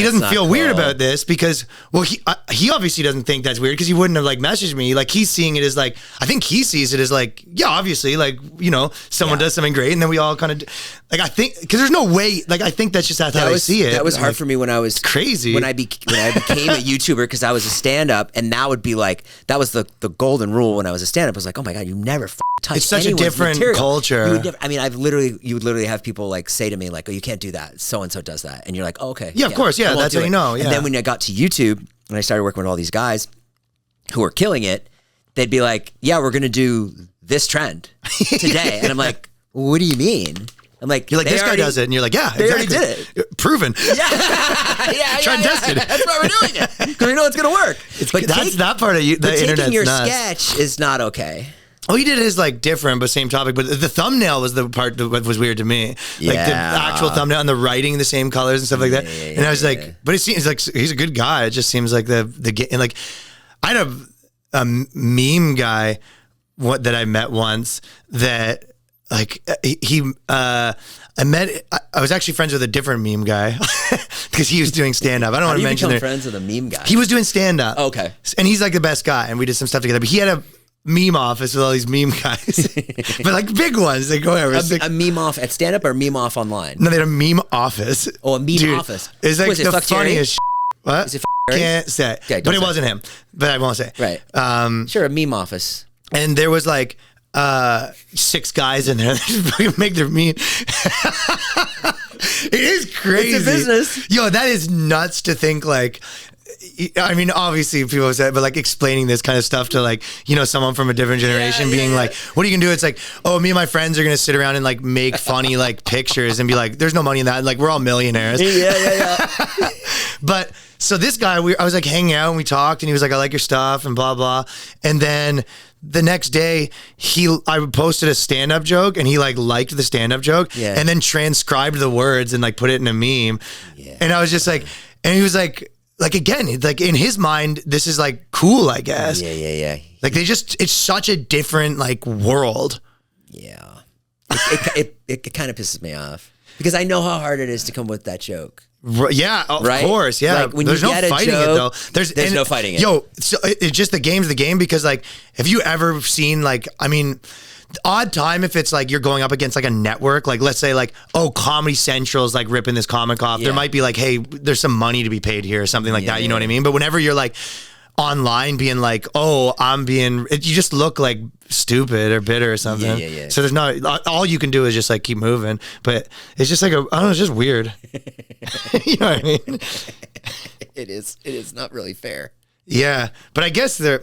doesn't feel weird about this because, well, he obviously doesn't think that's weird because he wouldn't have like messaged me. Like he's seeing it as like, I think he sees it as like, yeah, obviously, like, you know, someone does something great and then we all kind of like, I think, because there's no way, like, I think that's just how I see it. That was hard like, for me when I was crazy. When I became a YouTuber because I was a stand-up, and that would be like, that was the golden rule when I was a stand-up. I was like, oh my God, you never touch it's such a different material. Culture. I mean, you would literally have people like say to me like, "Oh, you can't do that. So and so does that," and you're like, "Oh, okay." Yeah, of course. Yeah, that's how you know. Yeah. And then when I got to YouTube and I started working with all these guys who were killing it, they'd be like, "Yeah, we're gonna do this trend today," and I'm like, "What do you mean?" I'm like, you're like, this guy does it, and you're like, yeah, they exactly. already did it. Proven. Yeah, Try and test it. That's why we're doing it because we know it's gonna work. But that's that part of you. The internet's taking your nuts. sketch is not okay. Oh, he did his like different but same topic, but the thumbnail was the part that was weird to me. Like the actual thumbnail and the writing, the same colors and stuff like that. And I was like, but it seems like he's a good guy. It just seems like and like I had a meme guy that I met once that like I was actually friends with a different meme guy because he was doing stand up. I don't want to mention become friends with a meme guy. He was doing stand up. Okay, and he's like the best guy, and we did some stuff together. But he had a meme office with all these meme guys, but like big ones. They go over a meme off at stand up or meme off online. No, they had a meme office. Oh, a meme office. It's like the funniest. What? Is it can't say. Okay, but it wasn't him. But I won't say. Right. Sure, a meme office. And there was like 6 guys in there that make their meme. It is crazy. It's a business. Yo, that is nuts to think like. I mean, obviously people have said, but like explaining this kind of stuff to like, you know, someone from a different generation being like, what are you gonna do? It's like, oh, me and my friends are gonna sit around and like make funny like pictures and be like, there's no money in that. And, like, we're all millionaires. Yeah. But so this guy, I was like hanging out and we talked and he was like, I like your stuff and blah, blah. And then the next day I posted a stand-up joke and he like liked the stand-up joke and then transcribed the words and like put it in a meme. Yeah. And I was just like, and he was like again, like in his mind, this is like cool, I guess. Yeah. Like it's such a different like world. Yeah. It kind of pisses me off because I know how hard it is to come with that joke. Yeah, of course. Yeah, like when there's no fighting it though. There's no fighting it. Yo, so it's just the game's the game because like, have you ever seen like, I mean, odd time if it's like you're going up against like a network, like let's say like, oh, Comedy Central's like ripping this comic off. There might be like, hey, there's some money to be paid here or something like that. You know what I mean? But whenever you're like online being like, oh, you just look like stupid or bitter or something. Yeah. So there's not, all you can do is just like keep moving. But it's just like, I don't know, it's just weird. You know what I mean? It is not really fair. Yeah. But I guess I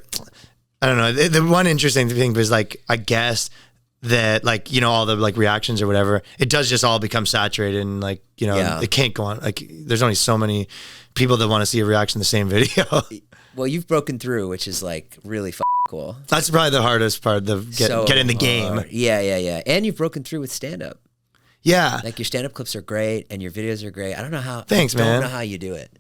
don't know. The one interesting thing was like, I guess that like, you know, all the like reactions or whatever, it does just all become saturated and like, you know, it can't go on. Like there's only so many people that want to see a reaction to the same video. Well, you've broken through, which is like really cool. That's probably the hardest part, get in the game. Yeah. And you've broken through with stand-up. Yeah. Like your stand-up clips are great and your videos are great. I don't know how. Thanks, man. I don't know how you do it.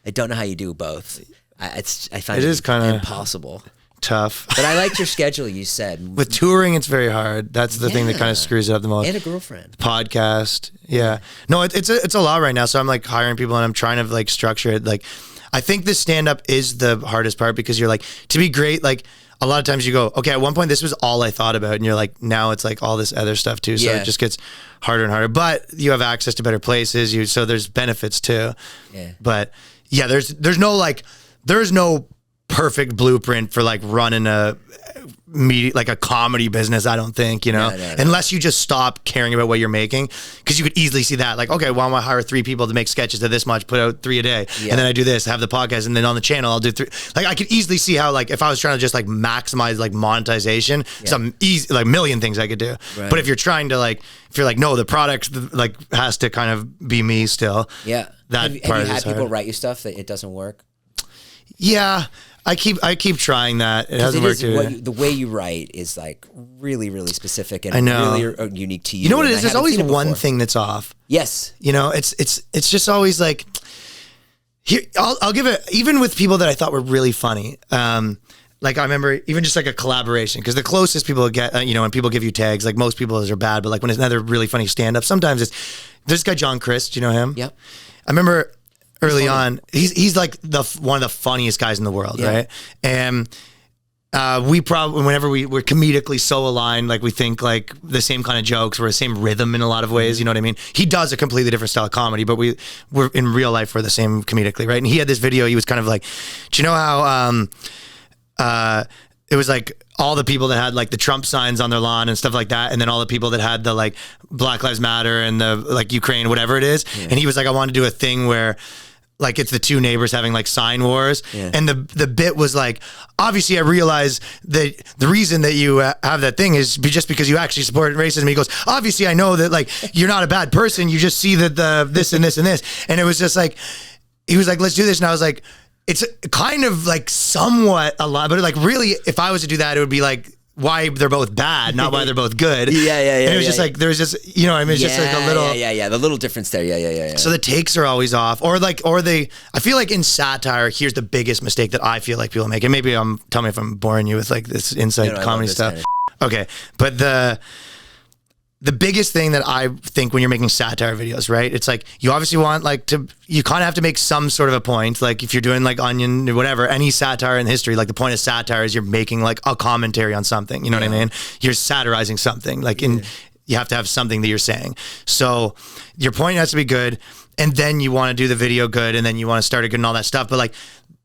I don't know how you do both. I find it is kind of impossible. Tough. But I liked your schedule, you said. With touring, it's very hard. That's the thing that kind of screws it up the most. And a girlfriend. Podcast. Yeah. No, it's a lot right now. So I'm like hiring people and I'm trying to like structure it. Like, I think the stand-up is the hardest part because you're like, to be great, like a lot of times you go, okay, at one point this was all I thought about. And you're like, now it's like all this other stuff too. So it just gets harder and harder. But you have access to better places. So there's benefits too. Yeah. But yeah, there's no perfect blueprint for like running a media, like a comedy business. I don't think, no. Unless you just stop caring about what you're making, because you could easily see that like, okay, well, I'm gonna hire 3 people to make sketches of this much, put out 3 a day, and then I do this, have the podcast, and then on the channel I'll do 3. Like I could easily see how like if I was trying to just like maximize like monetization, some easy like million things I could do. Right. But if you're trying to like, if you're like, no, the product like has to kind of be me still. Yeah. That have part you had people hard. write you stuff that it doesn't work? Yeah. I keep trying that. It hasn't worked. The way you write is like really, really specific and really unique to you. You know what it is? There's always one thing that's off. Yes. It's just always like, here, I'll give it, even with people that I thought were really funny. Like I remember even just like a collaboration, because the closest people get, when people give you tags, like most people are bad, but like when it's another really funny stand-up, sometimes there's this guy, John Chris, do you know him? Yep. I remember early on, he's like one of the funniest guys in the world, right? And we probably, whenever we're comedically so aligned, like we think like the same kind of jokes, we're the same rhythm in a lot of ways, you know what I mean? He does a completely different style of comedy, but we're in real life, we're the same comedically, right? And he had this video, he was kind of like, do you know how it was like all the people that had like the Trump signs on their lawn and stuff like that, and then all the people that had the like Black Lives Matter and the like Ukraine, whatever it is. And he was like, I want to do a thing where like it's the 2 neighbors having like sign wars. And the bit was like, obviously I realize that the reason that you have that thing is just because you actually support racism. He goes, obviously I know that like you're not a bad person, you just see that the this and this and this. And it was just like, he was like, let's do this. And I was like, it's kind of like somewhat a lot, but like really, if I was to do that, it would be like why they're both bad, not why they're both good. And it was just like, there was just, I mean, it's just like a little. The little difference there. Yeah. So the takes are always off, or I feel like in satire, here's the biggest mistake that I feel like people make. And maybe tell me if I'm boring you with like this inside comedy stuff. Kind of okay. But the biggest thing that I think when you're making satire videos, right? It's like, you obviously want like you kind of have to make some sort of a point. Like if you're doing like Onion or whatever, any satire in history, like the point of satire is you're making like a commentary on something. You know what I mean? You're satirizing something like you have to have something that you're saying. So your point has to be good. And then you want to do the video good. And then you want to start it good and all that stuff. But like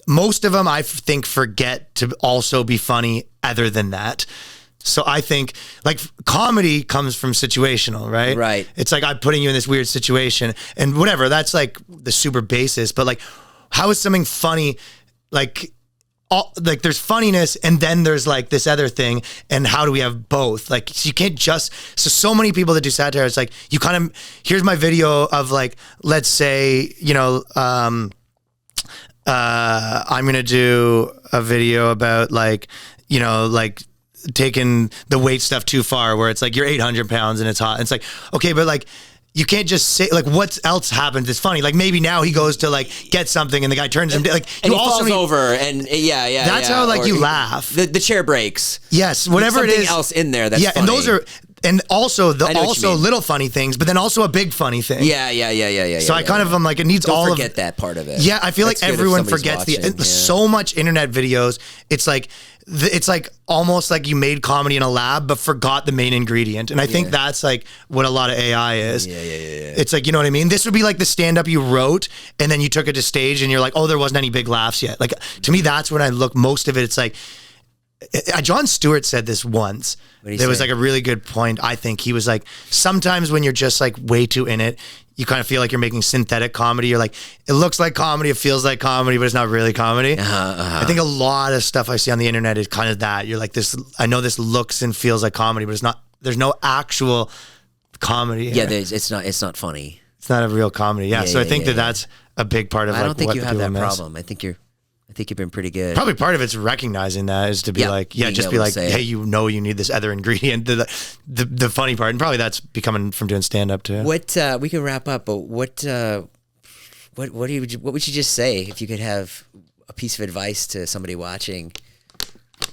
most of them, I think, forget to also be funny other than that. So I think like comedy comes from situational, right? Right. It's like I'm putting you in this weird situation and whatever. That's like the super basis. But like, how is something funny? Like there's funniness and then there's like this other thing. And how do we have both? Like you can't just, so many people that do satire, it's like you kind of, here's my video of like, let's say, I'm going to do a video about like, taking the weight stuff too far where it's like you're 800 pounds and it's hot. And it's like, okay, but like, you can't just say like what else happens. It's funny. Like maybe now he goes to like get something and the guy turns him like and he falls over and that's how like you laugh. The chair breaks. Yes, whatever something it is else in there. That's funny. And those are. And also little funny things, but then also a big funny thing. Yeah. So I kind of am like, it needs Don't forget that part of it. Yeah, I feel like everyone forgets so much internet videos. It's like almost like you made comedy in a lab, but forgot the main ingredient. And I think that's like what a lot of AI is. Yeah. It's like, you know what I mean? This would be like the stand-up you wrote, and then you took it to stage, and you're like, oh, there wasn't any big laughs yet. Like to me, that's when I look most of it. It's like, Jon Stewart said this once. There was like a really good point. I think he was like, sometimes when you're just like way too in it, you kind of feel like you're making synthetic comedy. You're like, it looks like comedy, it feels like comedy, but it's not really comedy. I think a lot of stuff I see on the internet is kind of that. You're like, this, I know this looks and feels like comedy, but it's not. There's no actual comedy. Yeah, it's not funny. It's not a real comedy. Yeah. So I think that's a big part of. I don't like think what you have that problem. I think you're I think you've been pretty good. Probably part of it's recognizing that is to be just be like, hey, you need this other ingredient. The funny part, and probably that's becoming from doing stand up too. What we can wrap up, but what would you just say if you could have a piece of advice to somebody watching,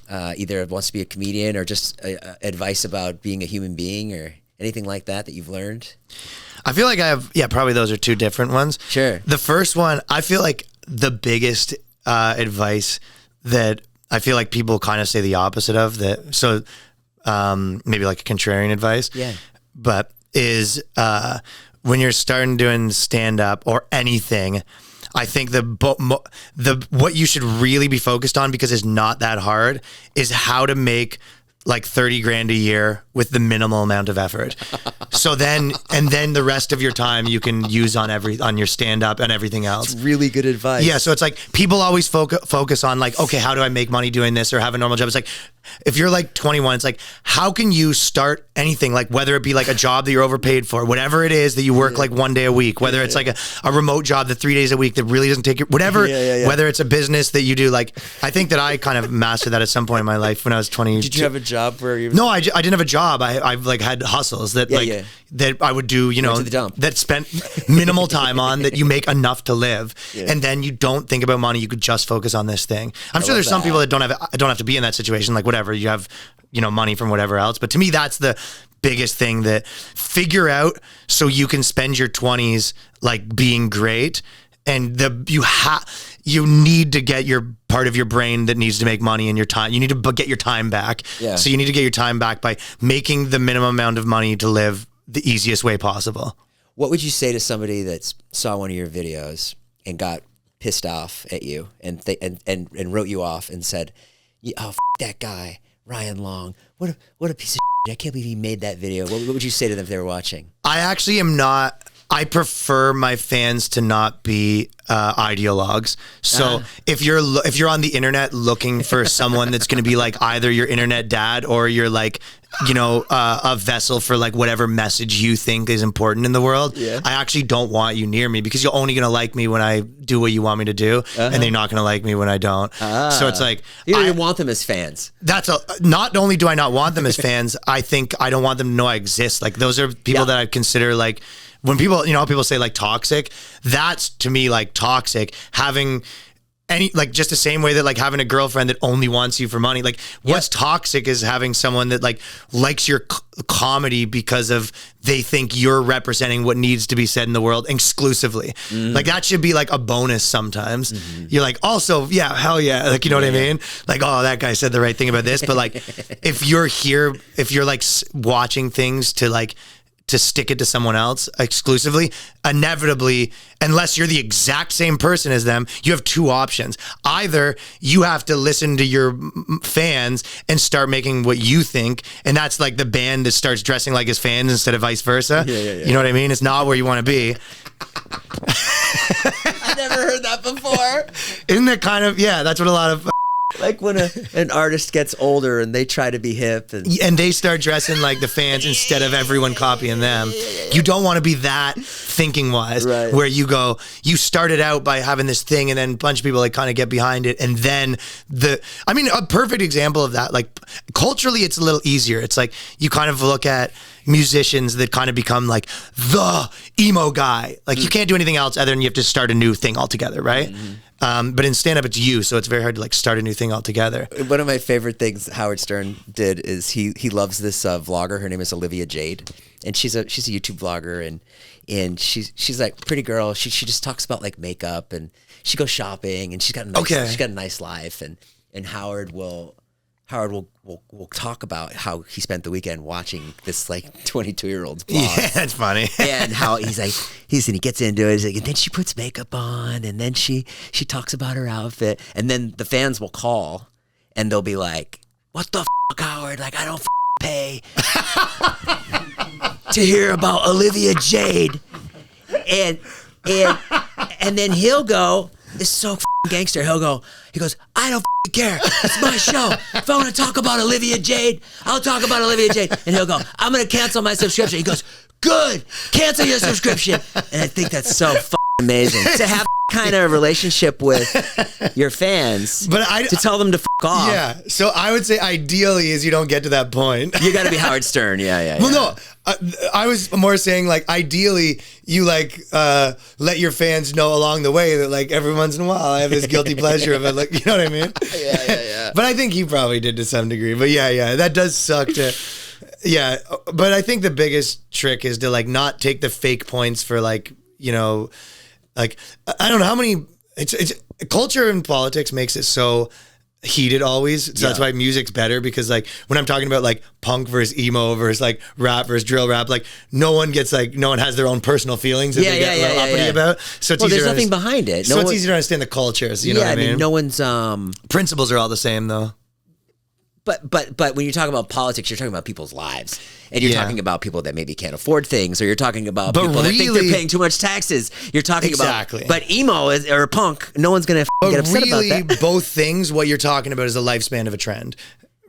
either wants to be a comedian or just advice about being a human being or anything like that you've learned? I feel like I have, probably those are two different ones. Sure. The first one, I feel like the biggest advice that I feel like people kind of say the opposite of that. So maybe like a contrarian advice. Yeah. But is when you're starting doing stand up or anything, I think the what you should really be focused on, because it's not that hard, is how to make like 30 grand a year with the minimal amount of effort. So then the rest of your time you can use on your stand up and everything else. It's really good advice. Yeah. So it's like people always focus on like, okay, how do I make money doing this or have a normal job? It's like, if you're like 21, it's like, how can you start anything? Like whether it be like a job that you're overpaid for, whatever it is that you work like 1 day a week, whether it's like a remote job that 3 days a week that really doesn't take your, whatever, whether it's a business that you do. Like, I think that I kind of mastered that at some point in my life when I was 20. Did you have a job where you? No, I didn't have a job. I've like had hustles that that I would do, to the dump. that spent minimal time on that you make enough to live. Yeah. And then you don't think about money. You could just focus on this thing. I'm sure there's some people that don't have to be in that situation. Like whatever, you have, money from whatever else. But to me, that's the biggest thing, that figure out so you can spend your 20s like being great. And you need to get your part of your brain that needs to make money in your time. You need to get your time back. Yeah. So you need to get your time back by making the minimum amount of money to live the easiest way possible. What would you say to somebody that saw one of your videos and got pissed off at you and wrote you off and said, "Oh, that guy, Ryan Long, what a piece of shit. I can't believe he made that video." What would you say to them if they were watching? I actually am not. I prefer my fans to not be ideologues. So if you're on the internet looking for someone that's going to be like either your internet dad or you're like, a vessel for like whatever message you think is important in the world, I actually don't want you near me, because you're only going to like me when I do what you want me to do, and they're not going to like me when I don't. So it's like, you don't even want them as fans. Not only do I not want them as fans, I think I don't want them to know I exist. Like those are people that I consider like, when people, people say like toxic, that's to me like toxic. Having just the same way that like having a girlfriend that only wants you for money. Like what's toxic is having someone that like likes your comedy because of they think you're representing what needs to be said in the world exclusively. Like that should be like a bonus sometimes. You're like, also, yeah, hell yeah. Like, you know what I mean? Like, oh, that guy said the right thing about this. But like, if you're like watching things to stick it to someone else exclusively, inevitably, unless you're the exact same person as them, you have two options. Either you have to listen to your fans and start making what you think, and that's like the band that starts dressing like his fans instead of vice versa. You know what I mean? It's not where you want to be. I never heard that before. Isn't it kind of, that's what a lot of... Like when an artist gets older and they try to be hip and they start dressing like the fans instead of everyone copying them. You don't want to be that thinking wise, where you started out by having this thing and then a bunch of people like kind of get behind it. And then a perfect example of that, like culturally, it's a little easier. It's like you kind of look at musicians that kind of become like the emo guy. Like you can't do anything else other than you have to start a new thing altogether, right? But in stand-up, it's you, so it's very hard to like start a new thing altogether. One of my favorite things Howard Stern did is he loves this vlogger. Her name is Olivia Jade, and she's a YouTube vlogger, and she's like pretty girl. She just talks about like makeup, and she goes shopping, and she's got a nice life, and Howard will talk about how he spent the weekend watching this like 22-year-old's vlog. Yeah, that's funny. And how he gets into it. He's like, and then she puts makeup on, and then she talks about her outfit, and then the fans will call, and they'll be like, "What the fuck, Howard? Like, I don't pay to hear about Olivia Jade," and then he'll go, "It's so gangster." He goes, "I don't care. It's my show. If I want to talk about Olivia Jade, I'll talk about Olivia Jade." And he'll go, "I'm going to cancel my subscription." He goes, "Good. Cancel your subscription." And I think that's so amazing to have kind of relationship with your fans But to tell them to f off. Yeah. So I would say ideally is you don't get to that point. You got to be Howard Stern. Yeah. Well, no, I was more saying like ideally you like let your fans know along the way that like every once in a while I have this guilty pleasure of it. Like, you know what I mean? Yeah. But I think he probably did to some degree. But yeah, that does suck to. Yeah, but I think the biggest trick is to like not take the fake points for like, you know, like I don't know how many. It's culture and politics makes it so heated always. So that's why music's better, because like when I'm talking about like punk versus emo versus like rap versus drill rap, like no one has their own personal feelings that they get a little uppity about. So it's there's nothing behind it. So it's easy to understand the cultures. You know what I mean? No one's principles are all the same though. But when you talk about politics, you're talking about people's lives, and you're talking about people that maybe can't afford things, or you're talking about people that think they're paying too much taxes. You're talking about, but emo or punk, no one's gonna get upset about that. Both things. What you're talking about is the lifespan of a trend.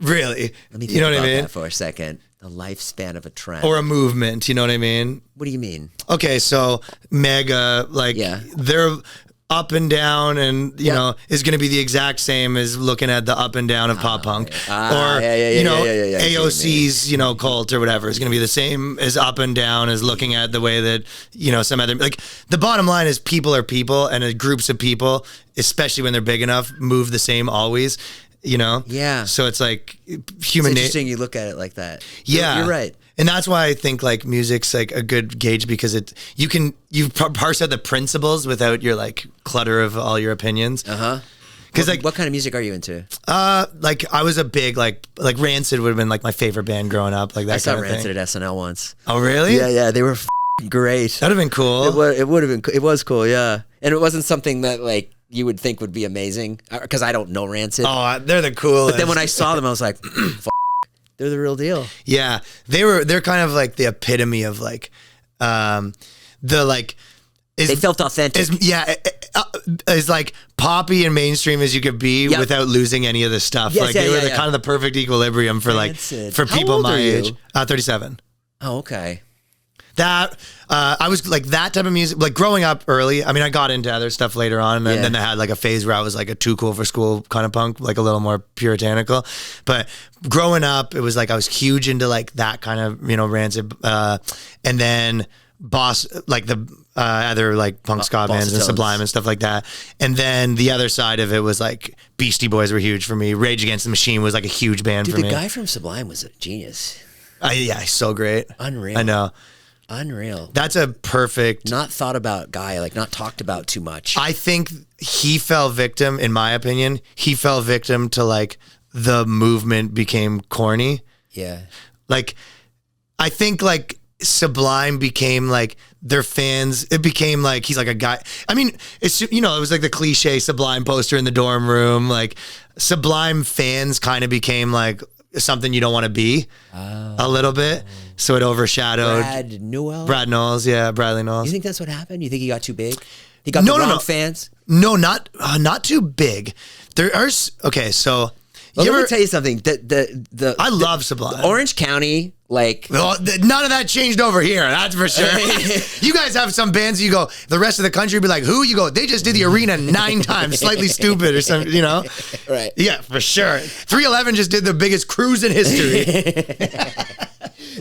Really, let me think about that for a second. The lifespan of a trend or a movement. You know what I mean? What do you mean? Okay, so mega, like they're up and down, and you know is going to be the exact same as looking at the up and down of pop punk, or you know AOC's cult or whatever is going to be the same as up and down as looking at the way that some other, like, the bottom line is people are people, and groups of people, especially when they're big enough, move the same always. So it's like human nature. Interesting you look at it like that. You're right. And that's why I think like music's like a good gauge, because you parse out the principles without your like clutter of all your opinions. Because like, what kind of music are you into? Like I was a big like Rancid would have been like my favorite band growing up. Like that. I saw kind of Rancid thing. at SNL once. Oh really? Yeah, they were great. That'd have been cool. It would have been. It was cool. Yeah, and it wasn't something that like you would think would be amazing, because I don't know Rancid. Oh, they're the coolest. But then when I saw them, I was like, they're the real deal. Yeah, they're kind of like the epitome of like, the like. They felt authentic. As like poppy and mainstream as you could be without losing any of the stuff. Yes, like they were the kind of the perfect equilibrium for Rancid. Like for How people old my are you? age. 37. Oh, okay. That I was like that type of music, like growing up early. I mean, I got into other stuff later on, and then I had like a phase where I was like a too cool for school kind of punk, like a little more puritanical. But growing up, it was like I was huge into like that kind of Rancid, and then Boss, like the other like punk ska bands and Sublime and stuff like that. And then the other side of it was like Beastie Boys were huge for me. Rage Against the Machine was like a huge band for me. The guy from Sublime was a genius. He's so great. Unreal. I know. Unreal. That's a perfect, not thought about guy, like not talked about too much. I think he fell victim, in my opinion, to like the movement became corny. Yeah. Like, I think like Sublime became like their fans. It became like he's like a guy. I mean, it's it was like the cliche Sublime poster in the dorm room. Like Sublime fans kind of became like something you don't want to be a little bit. So it overshadowed Brad Knowles. Yeah, Bradley Knowles. You think that's what happened? You think he got too big? He got the wrong fans? No, not too big. There are so. Well, let me tell you something. I love Sublime. Orange County, like... Well, none of that changed over here, that's for sure. You guys have some bands, you go, the rest of the country be like, who? You go, they just did the arena 9 times, slightly stupid or something, Right. Yeah, for sure. 311 just did the biggest cruise in history.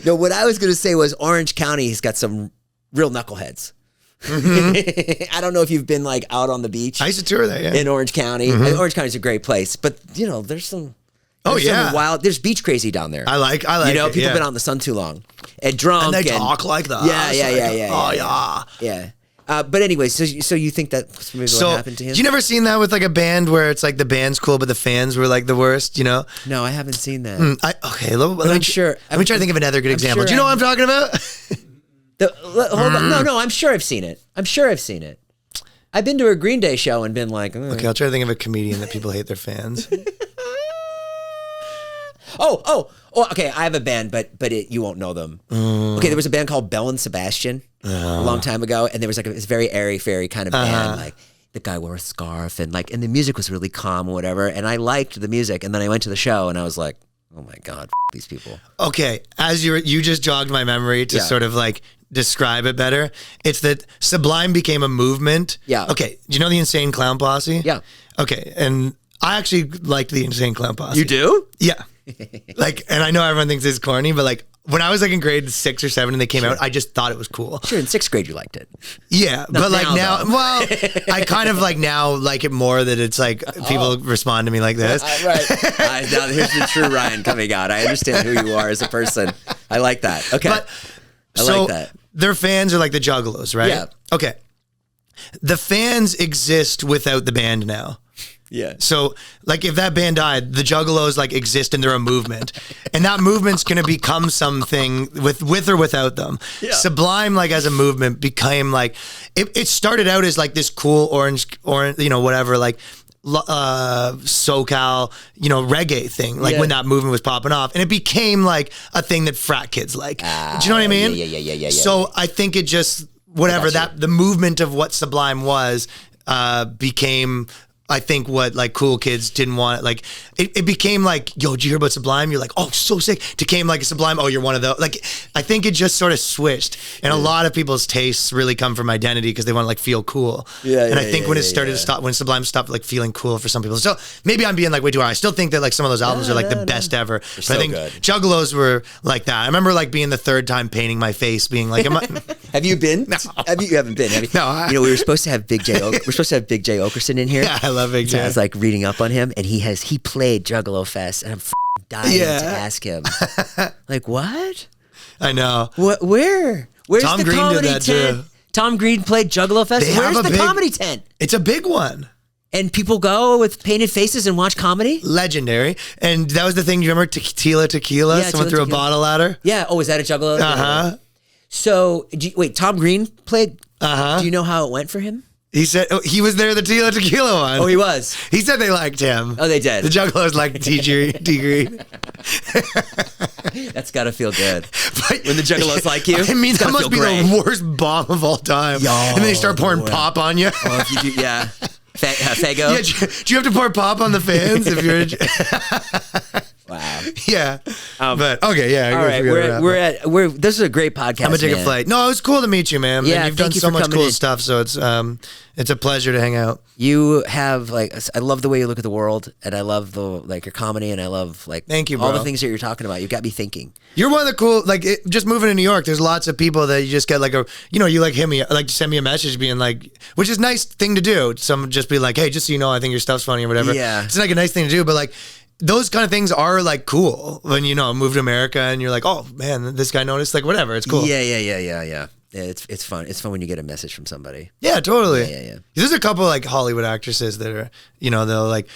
No, what I was going to say was Orange County has got some real knuckleheads. Mm-hmm. I don't know if you've been like out on the beach. I used to tour there, in Orange County. Mm-hmm. Orange County's a great place, but there's some. Some wild. There's beach crazy down there. I like. People have been out in the sun too long and drunk, and they talk like that. Yeah. But anyway, so you think that's maybe what happened to him? You never seen that with like a band where it's like the band's cool, but the fans were like the worst? No, I haven't seen that. Let me try to think of another good example. Do you know what I'm talking about? Hold on. No, I'm sure I've seen it. I've been to a Green Day show and been like, okay, I'll try to think of a comedian that people hate their fans. Okay. I have a band, but you won't know them. Okay, there was a band called Belle and Sebastian a long time ago, and there was like this very airy-fairy kind of band, like the guy wore a scarf and the music was really calm or whatever, and I liked the music, and then I went to the show and I was like, Oh my God, these people. Okay, as you just jogged my memory to sort of like describe it better. It's that Sublime became a movement. Yeah. Okay, do you know the Insane Clown Posse? Yeah. Okay, and I actually liked the Insane Clown Posse. You do? Yeah. Like, and I know everyone thinks it's corny, but like when I was like in grade 6 or 7 and they came out, I just thought it was cool. Sure, in 6th grade you liked it. Yeah, but like now, though. well, I kind of like now like it more that it's like people respond to me like this. Right. Now here's the true Ryan coming out. I understand who you are as a person. I like that. Okay. But I like that. Their fans are like the Juggalos, right? Yeah. Okay. The fans exist without the band now. Yeah. So, like, if that band died, the Juggalos like exist and they're a movement, and that movement's gonna become something with or without them. Yeah. Sublime, like as a movement, became like it started out as like this cool orange, you know, whatever, like SoCal, you know, reggae thing. Like when that movement was popping off, and it became like a thing that frat kids like. Do you know what I mean? Yeah. So I think it just whatever that the movement of what Sublime was became. I think what like cool kids didn't want, like it became like, yo, did you hear about Sublime? You're like, oh, so sick. It became like a Sublime. Oh, you're one of those. Like, I think it just sort of switched, and a lot of people's tastes really come from identity because they want to like feel cool. And I think when it started to stop, when Sublime stopped like feeling cool for some people. So maybe I'm being like way too hard. I still think that like some of those albums are like the best ever. But I think Juggalos were like that. I remember like being the third time painting my face, being like, am I? Have you been? No. You haven't been, have you? No. You know, we were supposed to have Big J. We're supposed to have Big J. Okerson in here. Yeah, I love Big J. So I was like reading up on him, and he played Juggalo Fest, and I'm dying to ask him. Like, what? I know. What? Where? Where's Tom the Green comedy did that tent? too. Tom Green played Juggalo Fest. They Where's have the comedy tent? It's a big one. And people go with painted faces and watch comedy? Legendary. And that was the thing. Do you remember Tequila? Yeah, Someone threw a bottle at her? Yeah. Oh, is that a Juggalo? Uh-huh. So, wait, Tom Green played? Uh-huh. Do you know how it went for him? He said he was there, the Tequila one. Oh, he was? He said they liked him. Oh, they did? The Juggalos liked T Green. That's got to feel good. When the Juggalos like you. I mean, that must be great. the worst bomb of all time. And then they start pouring pop on you. Oh, if you do, yeah. Fago? Yeah, do you have to pour pop on the fans if you're... Wow. Yeah. But okay, yeah. All right, this is a great podcast. I'm gonna take a flight. No, it was cool to meet you, man. Yeah, and you've done so much cool stuff, so it's a pleasure to hang out. You have I love the way you look at the world, and I love your comedy, and I love thank you, bro. all the things that you're talking about. You've got me thinking. You're one of the cool just moving to New York. There's lots of people that you just get like you like hit me like send me a message being like, which is a nice thing to do. Some just be like, hey, just so you know, I think your stuff's funny or whatever. Yeah, it's like a nice thing to do, but like. Those kind of things are like cool when move to America and you're like, oh man, this guy noticed, like whatever, it's cool. Yeah, it's fun. It's fun when you get a message from somebody. Yeah, totally. Yeah. There's a couple like Hollywood actresses that are, they'll like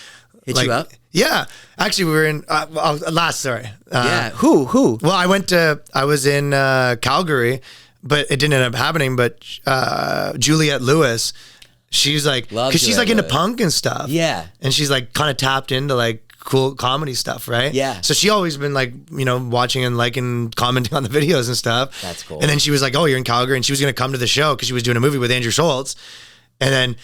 hit you up. Yeah, actually, we were in yeah, who? Well, I was in Calgary, but it didn't end up happening. But Juliette Lewis. She's like, because she's like into punk and stuff. Yeah. And she's like kind of tapped into like cool comedy stuff, right? Yeah. So she always been like, watching and liking, commenting on the videos and stuff. That's cool. And then she was like, oh, you're in Calgary. And she was going to come to the show because she was doing a movie with Andrew Schultz. And then,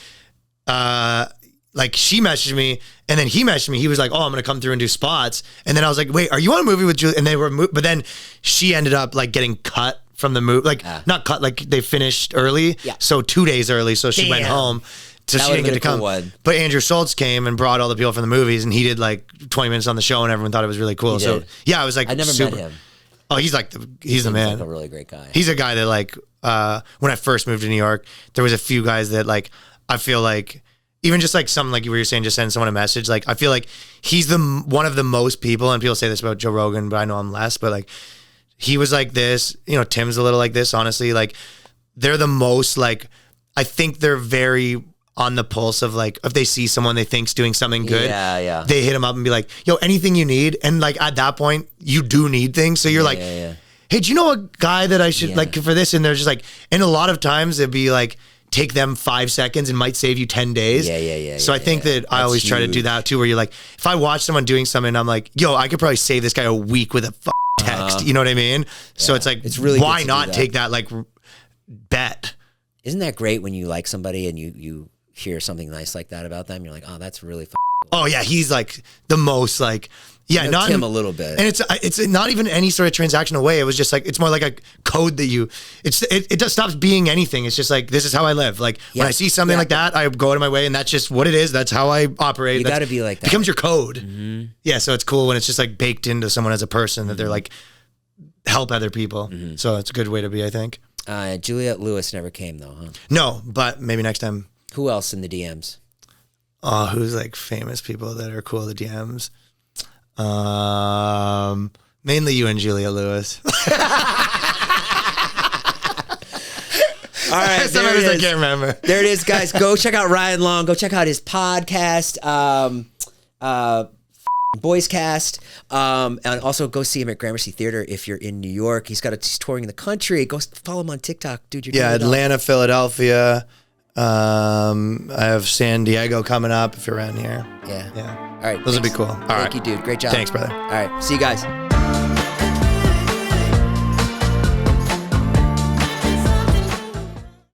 she messaged me and then he messaged me. He was like, oh, I'm going to come through and do spots. And then I was like, wait, are you on a movie with Julie? And they were, but then she ended up like getting cut from the movie, not cut, like they finished early. Yeah. So 2 days early. So she went home. So she didn't get to come. But Andrew Schultz came and brought all the people from the movies and he did like 20 minutes on the show and everyone thought it was really cool. So yeah, I was like, I never met him. Oh, he's the man. Like a really great guy. He's a guy that like, when I first moved to New York, there was a few guys that like, I feel like, even just like something like you were saying, just send someone a message. Like, I feel like he's one of the most people, and people say this about Joe Rogan, but I know I'm less, but like, he was like this, Tim's a little like this, honestly. Like, they're the most like, I think they're very on the pulse of like, if they see someone they think's doing something good, they hit them up and be like, yo, anything you need. And like, at that point, you do need things. So you're hey, do you know a guy that I should like for this? And they're just like, and a lot of times it'd be like, take them 5 seconds and might save you 10 days. So I think that I always try to do that too, where you're like, if I watch someone doing something, I'm like, yo, I could probably save this guy a week with a text. You know what I mean? So it's like, it's really why not take that like bet? Isn't that great when you like somebody and you hear something nice like that about them? You're like, oh, that's really cool. Oh yeah, he's like the most like, Yeah, know not Tim a little bit. And it's not even any sort of transactional way. It was just like, it's more like a code that it just stops being anything. It's just like, this is how I live. Like when I see something like that, I go out of my way, and that's just what it is. That's how I operate. You got to be like that. Becomes your code. Yeah. So it's cool when it's just like baked into someone as a person that they're like, help other people. So it's a good way to be, I think. Juliette Lewis never came though, huh? No, but maybe next time. Who else in the DMs? Oh, who's like famous people that are cool, the DMs? Mainly you and Julia Lewis. All right, there it I is. can't remember. There it is, guys. Go check out Ryan Long. Go check out his podcast, BoysCast, and also go see him at Gramercy Theater if you're in New York. He's touring in the country. Go follow him on TikTok, dude. You're doing it all. Atlanta, Philadelphia. I have San Diego coming up if you're around here. Yeah. Yeah. All right. Those would be cool. All right. Thank you, dude. Great job. Thanks, brother. All right. See you guys.